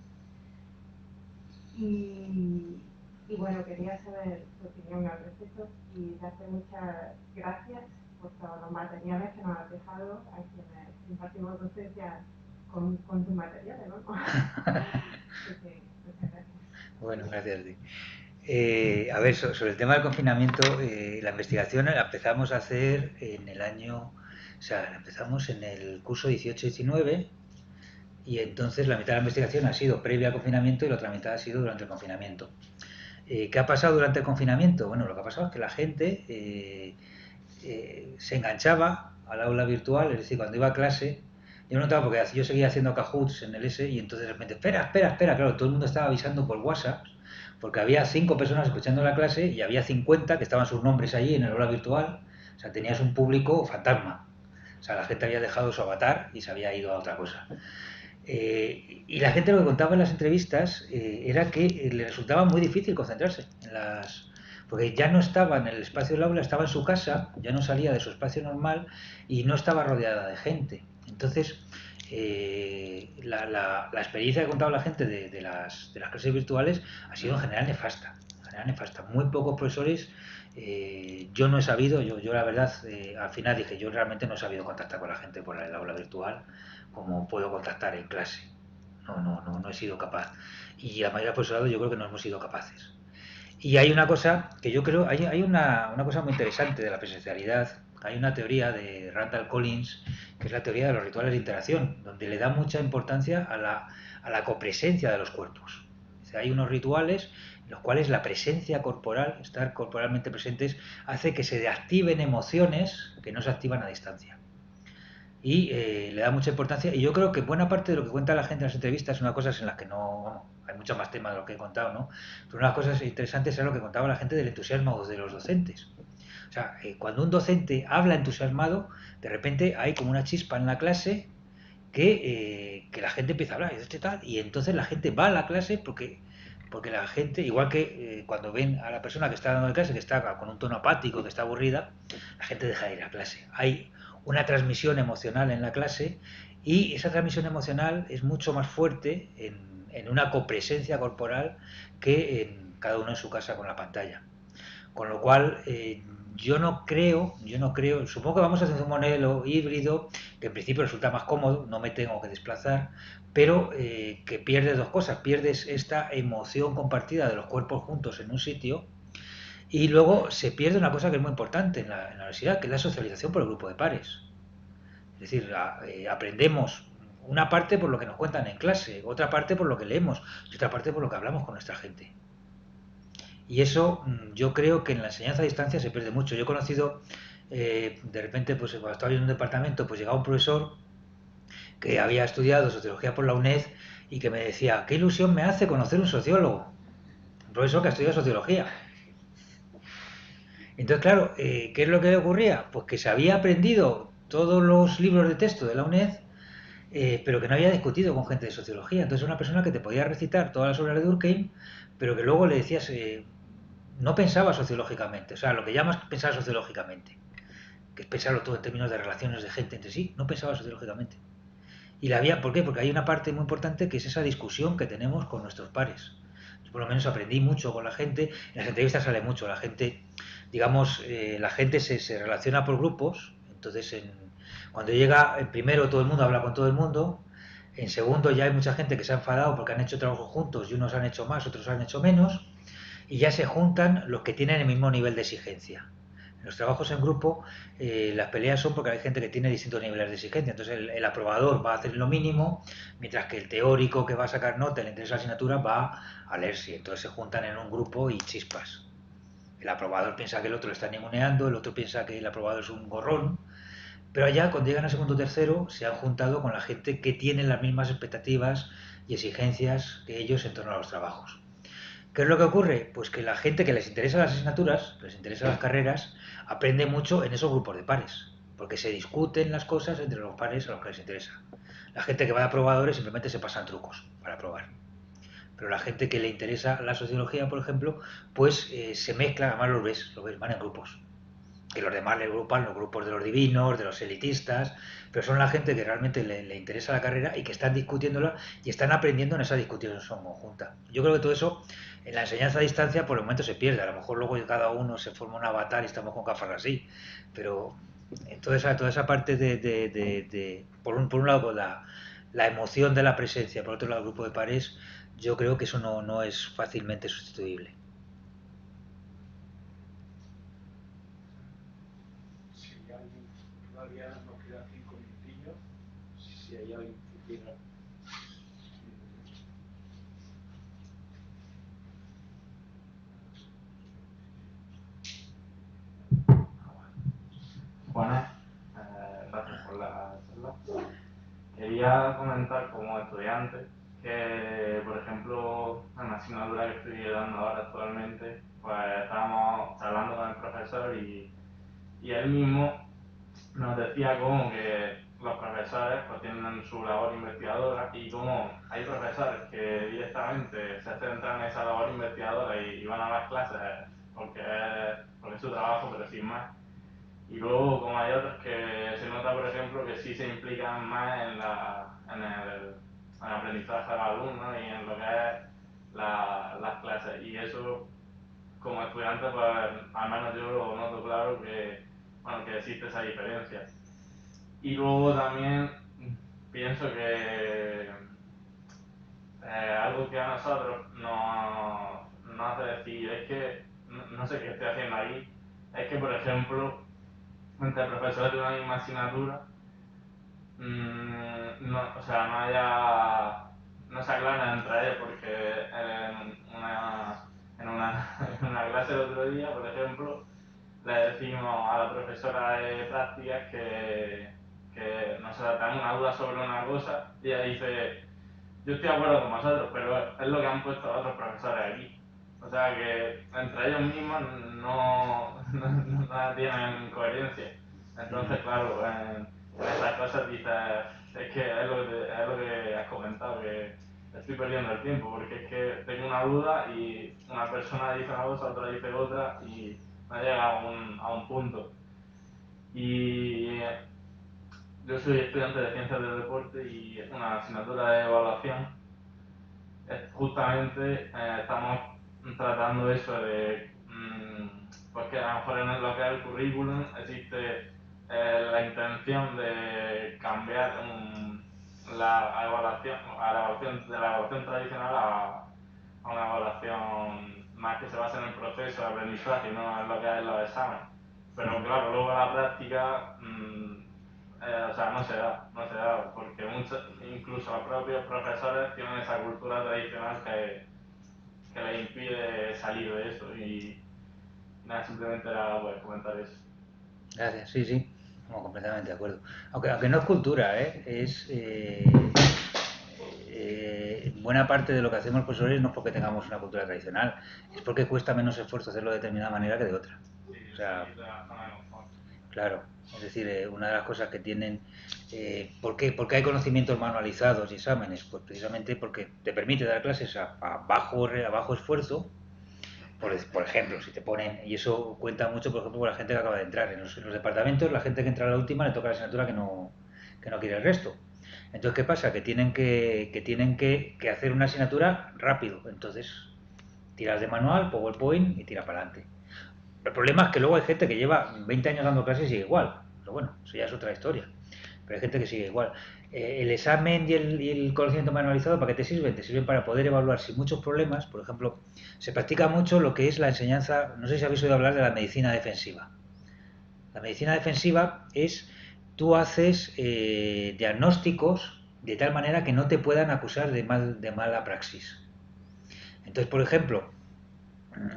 Y bueno, quería saber tu opinión al respecto y darte muchas gracias por todos los materiales que nos has dejado a quienes impartimos docencia con tus materiales, ¿no? Muchas gracias. Bueno, gracias a ti. A ver, sobre el tema del confinamiento, la investigación la empezamos a hacer en el año, o sea, la empezamos en el curso 18-19 y entonces la mitad de la investigación ha sido previa al confinamiento y la otra mitad ha sido durante el confinamiento. ¿Qué ha pasado durante el confinamiento? Bueno, lo que ha pasado es que la gente se enganchaba al aula virtual, es decir, cuando iba a clase, Yo notaba porque yo seguía haciendo Cahoots en el S y entonces de repente, espera, claro, todo el mundo estaba avisando por WhatsApp porque había 5 personas escuchando la clase y había 50 que estaban sus nombres allí en el aula virtual, o sea, tenías un público fantasma, o sea, la gente había dejado su avatar y se había ido a otra cosa. Y la gente lo que contaba en las entrevistas era que le resultaba muy difícil concentrarse en las, porque ya no estaba en el espacio del aula, estaba en su casa, ya no salía de su espacio normal y no estaba rodeada de gente. Entonces, la experiencia que contaba la gente de las clases virtuales ha sido en general nefasta. En general nefasta. Muy pocos profesores, yo no he sabido, yo la verdad, al final dije, yo realmente no he sabido contactar con la gente por el aula virtual como puedo contactar en clase. No he sido capaz. Y la mayoría del profesorado yo creo que no hemos sido capaces. Y hay una cosa que yo creo, hay una cosa muy interesante de la presencialidad. Hay una teoría de Randall Collins, que es la teoría de los rituales de interacción, donde le da mucha importancia a la copresencia de los cuerpos. O sea, hay unos rituales en los cuales la presencia corporal, estar corporalmente presentes, hace que se activen emociones que no se activan a distancia y le da mucha importancia. Y yo creo que buena parte de lo que cuenta la gente en las entrevistas, una cosa en las que no, bueno, hay mucho más tema de lo que he contado, ¿no? Pero una de las cosas interesantes es lo que contaba la gente del entusiasmo de los docentes. O sea, cuando un docente habla entusiasmado, de repente hay como una chispa en la clase que la gente empieza a hablar y este tal, y entonces la gente va a la clase porque la gente, igual que cuando ven a la persona que está dando la clase, que está con un tono apático, que está aburrida, la gente deja de ir a clase. Hay una transmisión emocional en la clase y esa transmisión emocional es mucho más fuerte en una copresencia corporal que en cada uno en su casa con la pantalla. Con lo cual, yo no creo, supongo que vamos a hacer un modelo híbrido que en principio resulta más cómodo, no me tengo que desplazar, pero que pierdes dos cosas, pierdes esta emoción compartida de los cuerpos juntos en un sitio y luego se pierde una cosa que es muy importante en la universidad, que es la socialización por el grupo de pares. Es decir, aprendemos una parte por lo que nos cuentan en clase, otra parte por lo que leemos y otra parte por lo que hablamos con nuestra gente. Y eso yo creo que en la enseñanza a distancia se pierde mucho. Yo he conocido, de repente, pues cuando estaba en un departamento, pues llegaba un profesor que había estudiado sociología por la UNED y que me decía, qué ilusión me hace conocer un sociólogo, un profesor que ha estudiado sociología. Entonces, claro, ¿qué es lo que le ocurría? Pues que se había aprendido todos los libros de texto de la UNED, pero que no había discutido con gente de sociología. Entonces, una persona que te podía recitar todas las obras de Durkheim, pero que luego le decías, no pensaba sociológicamente, o sea, lo que llamas pensar sociológicamente, que es pensarlo todo en términos de relaciones de gente entre sí, no pensaba sociológicamente. Y la había, ¿por qué? Porque hay una parte muy importante que es esa discusión que tenemos con nuestros pares. Yo por lo menos aprendí mucho con la gente, en las entrevistas sale mucho, la gente, digamos, la gente se relaciona por grupos, entonces cuando llega en primero todo el mundo habla con todo el mundo, en segundo ya hay mucha gente que se ha enfadado porque han hecho trabajo juntos y unos han hecho más, otros han hecho menos, y ya se juntan los que tienen el mismo nivel de exigencia. En los trabajos en grupo las peleas son porque hay gente que tiene distintos niveles de exigencia, entonces el aprobador va a hacer lo mínimo, mientras que el teórico que va a sacar nota, el interés de la asignatura, va a leerse, entonces se juntan en un grupo y chispas. El aprobador piensa que el otro le está ninguneando, el otro piensa que el aprobador es un gorrón, pero allá cuando llegan a segundo o tercero se han juntado con la gente que tiene las mismas expectativas y exigencias que ellos en torno a los trabajos. ¿Qué es lo que ocurre? Pues que la gente que les interesa las asignaturas, que les interesan las carreras, aprende mucho en esos grupos de pares, porque se discuten las cosas entre los pares a los que les interesa. La gente que va de aprobadores simplemente se pasan trucos para aprobar. Pero la gente que le interesa la sociología, por ejemplo, pues se mezcla, además los ves, van en grupos. Que los demás le agrupan los grupos de los divinos, de los elitistas, pero son la gente que realmente le interesa la carrera y que están discutiéndola y están aprendiendo en esa discusión conjunta. Yo creo que todo eso en la enseñanza a distancia por el momento se pierde. A lo mejor luego cada uno se forma un avatar y estamos con gafas así, pero toda esa parte por un lado, con la emoción de la presencia, por otro lado, el grupo de pares, yo creo que eso no es fácilmente sustituible. Si alguien todavía nos quedan 5 minutillos, si hay alguien que quiera. Juana, gracias por la charla. quería comentar como estudiante que, por ejemplo, en la asignatura que estoy dando ahora actualmente, pues estábamos hablando con el profesor y él mismo nos decía como que los profesores pues tienen su labor investigadora y como hay profesores que directamente se centran en esa labor investigadora y van a las clases porque es su trabajo, pero sin más. Y luego como hay otros que se nota, por ejemplo, que sí se implican más en el aprendizaje del alumno y en lo que es las clases. Y eso, como estudiante, pues al menos yo lo noto claro que, bueno, que existe esa diferencia. Y luego también pienso que algo que a nosotros nos hace decir es que no sé qué estoy haciendo ahí, es que por ejemplo entre profesores de una misma asignatura o sea, no se aclaran entre ellos porque en una clase el otro día, por ejemplo, le decimos a la profesora de prácticas que nos tenemos una duda sobre una cosa y ella dice, yo estoy de acuerdo con vosotros, pero es lo que han puesto otros profesores aquí. O sea que entre ellos mismos no tienen coherencia. Entonces, claro, en esas cosas dices, es que es lo que has comentado, que estoy perdiendo el tiempo, porque es que tengo una duda y una persona dice una cosa, otra dice otra y no llega a un punto. Y yo soy estudiante de Ciencias del Deporte y una asignatura de evaluación. Justamente estamos tratando eso de, porque a lo mejor en lo que es el currículum existe la intención de cambiar la evaluación, de la evaluación tradicional a una evaluación más que se basa en el proceso de aprendizaje y no en lo que es los exámenes. Pero claro, luego la práctica, o sea, no se da, porque incluso los propios profesores tienen esa cultura tradicional que les impide salir de eso y nada, simplemente era pues, comentar eso. Gracias, sí, sí, no, completamente de acuerdo. Aunque no es cultura, es buena parte de lo que hacemos los profesores no es porque tengamos una cultura tradicional, es porque cuesta menos esfuerzo hacerlo de determinada manera que de otra. Sí, O sea, sí, de la zona de confort. claro, es decir, una de las cosas que tienen, ¿por qué hay conocimientos manualizados y exámenes? Pues precisamente porque te permite dar clases a bajo esfuerzo. Por ejemplo, si te ponen, y eso cuenta mucho, por ejemplo, con la gente que acaba de entrar. En los departamentos, la gente que entra a la última le toca la asignatura que no quiere el resto. Entonces, ¿qué pasa? Que tienen que hacer una asignatura rápido. Entonces, tiras de manual, PowerPoint y tira para adelante. El problema es que luego hay gente que lleva 20 años dando clases y sigue igual. Pero bueno, eso ya es otra historia. Pero hay gente que sigue igual. El examen y el conocimiento manualizado, ¿para qué te sirven? Te sirven para poder evaluar sin muchos problemas. Por ejemplo, se practica mucho lo que es la enseñanza, no sé si habéis oído hablar de la medicina defensiva. La medicina defensiva es, tú haces diagnósticos de tal manera que no te puedan acusar de mala praxis. Entonces, por ejemplo,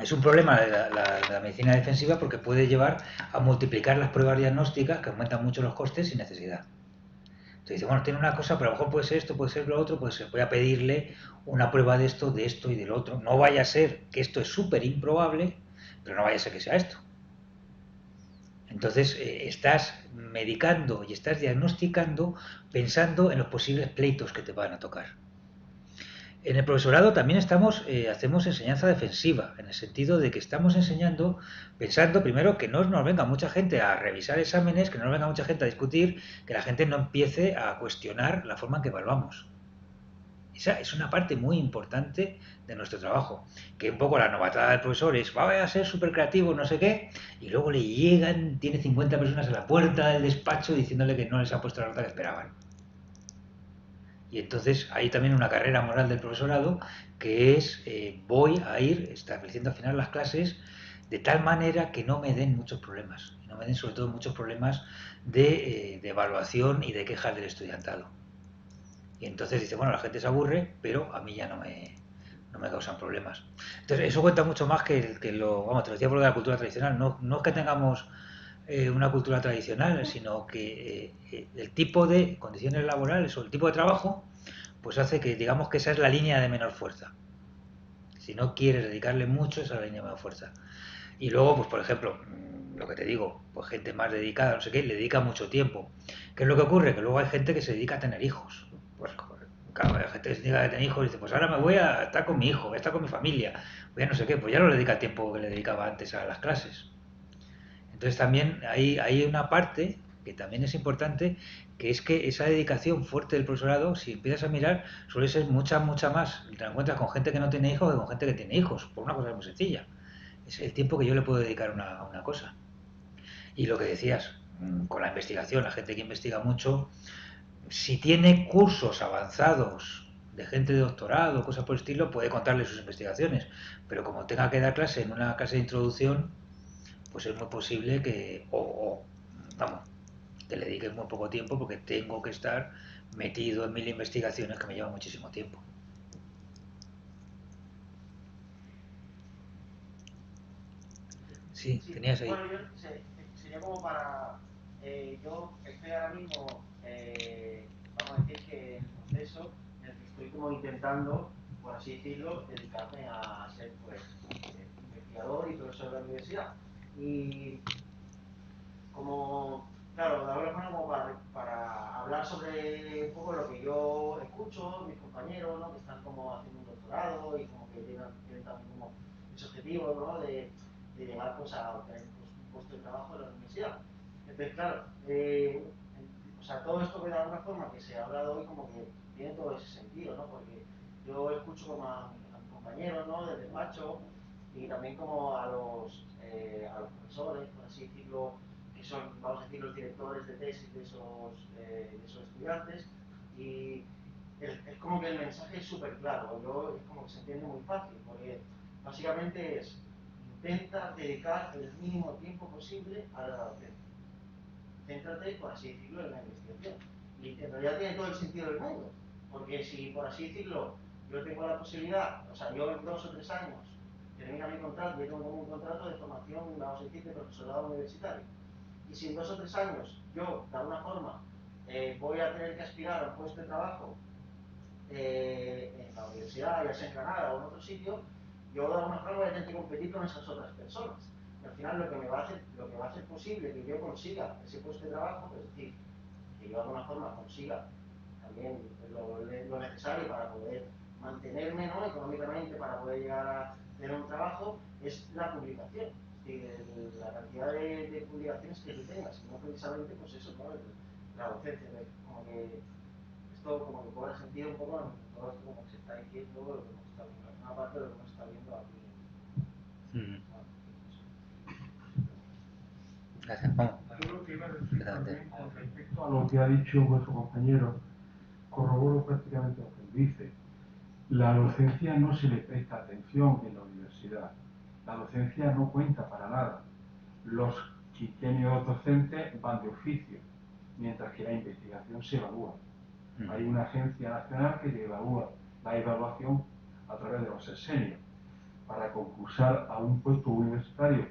es un problema de la medicina defensiva porque puede llevar a multiplicar las pruebas diagnósticas que aumentan mucho los costes sin necesidad. Entonces dice, bueno, tiene una cosa, pero a lo mejor puede ser esto, puede ser lo otro, pues voy a pedirle una prueba de esto y del otro. No vaya a ser que esto es súper improbable, pero no vaya a ser que sea esto. Entonces estás medicando y estás diagnosticando pensando en los posibles pleitos que te van a tocar. En el profesorado también hacemos enseñanza defensiva, en el sentido de que estamos enseñando, pensando primero que no nos venga mucha gente a revisar exámenes, que no nos venga mucha gente a discutir, que la gente no empiece a cuestionar la forma en que evaluamos. Esa es una parte muy importante de nuestro trabajo, que un poco la novatada del profesor es, va a ser súper creativo, no sé qué, y luego le llegan, tiene 50 personas a la puerta del despacho diciéndole que no les ha puesto la nota que esperaban. Y entonces hay también una carrera moral del profesorado que es voy a ir estableciendo al final las clases de tal manera que no me den muchos problemas. Y no me den sobre todo muchos problemas de evaluación y de quejas del estudiantado. Y entonces dice, bueno, la gente se aburre, pero a mí ya no me causan problemas. Entonces eso cuenta mucho más que vamos, te lo decía por lo de la cultura tradicional. No es que tengamos una cultura tradicional, sino que el tipo de condiciones laborales o el tipo de trabajo pues hace que digamos que esa es la línea de menor fuerza. Si no quieres dedicarle mucho, esa es la línea de menor fuerza. Y luego, pues por ejemplo, lo que te digo, pues gente más dedicada, no sé qué, le dedica mucho tiempo. ¿Qué es lo que ocurre? Que luego hay gente que se dedica a tener hijos. Pues claro, hay gente que se dedica a tener hijos y dice, pues ahora me voy a estar con mi hijo, voy a estar con mi familia, voy a no sé qué, pues ya no le dedica el tiempo que le dedicaba antes a las clases. Entonces también hay una parte que también es importante, que es que esa dedicación fuerte del profesorado, si empiezas a mirar, suele ser mucha más. Te encuentras con gente que no tiene hijos que con gente que tiene hijos, por una cosa muy sencilla. Es el tiempo que yo le puedo dedicar a una cosa. Y lo que decías, con la investigación, la gente que investiga mucho, si tiene cursos avanzados de gente de doctorado, cosas por el estilo, puede contarle sus investigaciones. Pero como tenga que dar clase en una clase de introducción, pues es muy posible que, vamos, que le dedique muy poco tiempo porque tengo que estar metido en 1000 investigaciones que me llevan muchísimo tiempo. Sí, tenías ahí. Bueno, yo sería como para... yo estoy ahora mismo, vamos a decir que en el proceso en el que estoy como intentando, por así decirlo, dedicarme a ser pues investigador y profesor de la universidad. Y como, claro, de alguna forma como para hablar sobre un poco lo que yo escucho, mis compañeros, ¿no? Que están como haciendo un doctorado y como que tienen también como ese objetivo, ¿no? De llegar pues a obtener pues, un puesto de trabajo en la universidad. Entonces, claro, o sea, todo esto que de alguna forma que se ha hablado hoy como que tiene todo ese sentido, ¿no? Porque yo escucho como a mis compañeros, ¿no? Del despacho y también como a los profesores, por así decirlo, que son, vamos a decir, los directores de tesis de esos estudiantes, y es como que el mensaje es súper claro, es como que se entiende muy fácil, porque básicamente es, intenta dedicar el mínimo tiempo posible a la docencia. Céntrate, por así decirlo, en la investigación. Y en realidad tiene todo el sentido del mundo, porque si, por así decirlo, yo tengo la posibilidad, o sea, yo en 2 o 3 años termina mi contrato, yo tengo un contrato de formación, vamos a decir, de profesorado universitario, y si en 2 o 3 años yo, de alguna forma, voy a tener que aspirar a un puesto de trabajo en la universidad, ya sea en Granada o en otro sitio, yo de alguna forma voy a tener que competir con esas otras personas. Y al final lo que va a hacer posible que yo consiga ese puesto de trabajo, es decir, que yo de alguna forma consiga también lo necesario para poder mantenerme, ¿no? Económicamente, para poder llegar a tener un trabajo, es la publicación. Es decir, la cantidad de publicaciones que tú tengas, y no precisamente pues eso, ¿no? La docencia, como que esto como que cobra sentido un poco en todo esto como que se está diciendo, lo que hemos estado viendo, una parte de lo que hemos estado viendo aquí. Gracias, vamos. Yo lo que iba a decir también con respecto a lo que ha dicho vuestro compañero, corroboro prácticamente lo que él dice. La docencia no se le presta atención en la universidad. La docencia no cuenta para nada. Los quinquenios docentes van de oficio, mientras que la investigación se evalúa. Hay una agencia nacional que evalúa la evaluación a través de los sexenios. Para concursar a un puesto universitario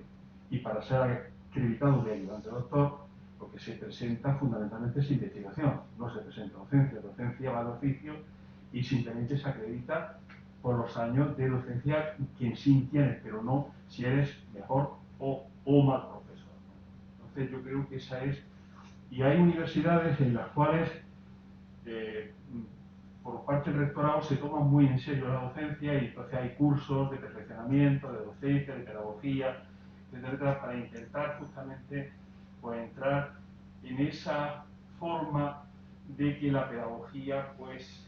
y para ser acreditado de ayudante doctor, lo que se presenta fundamentalmente es investigación, no se presenta docencia. Docencia va de oficio y simplemente se acredita por los años de docencia quien sí tiene, pero no si eres mejor o mal profesor. Entonces yo creo que esa es... Y hay universidades en las cuales por parte del rectorado se toma muy en serio la docencia y entonces hay cursos de perfeccionamiento, de docencia, de pedagogía, etcétera, para intentar justamente pues, entrar en esa forma de que la pedagogía pues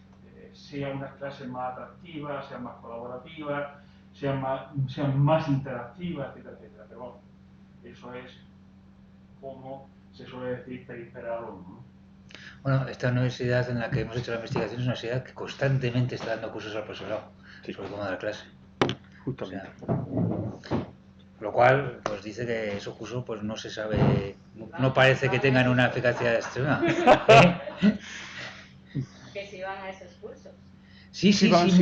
sea unas clases más atractivas, sean más colaborativas, sean más interactivas, etcétera, etcétera. Pero bueno, eso es como se suele decir periferal al alumno, ¿no? Bueno, esta universidad en la que hemos hecho la investigación es una universidad que constantemente está dando cursos al profesorado sobre cómo dar clase. Justamente. O sea, lo cual pues dice que esos cursos pues no se sabe, no parece que tengan una eficacia extrema. Que si van a esos cursos. Sí,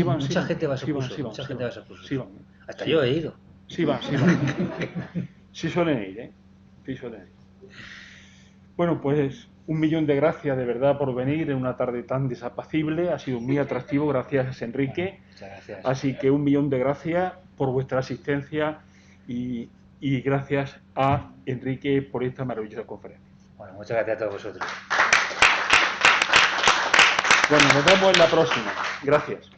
mucha gente va a esos cursos. Mucha gente va a esos cursos. Hasta yo he ido. Sí van. Sí suelen ir, ¿eh? Sí suelen ir. Bueno, pues 1.000.000 de gracias de verdad por venir en una tarde tan desapacible. Ha sido muy atractivo, gracias Enrique. Muchas gracias. Así que 1.000.000 de gracias por vuestra asistencia y gracias a Enrique por esta maravillosa conferencia. Bueno, muchas gracias a todos vosotros. Bueno, nos vemos en la próxima. Gracias.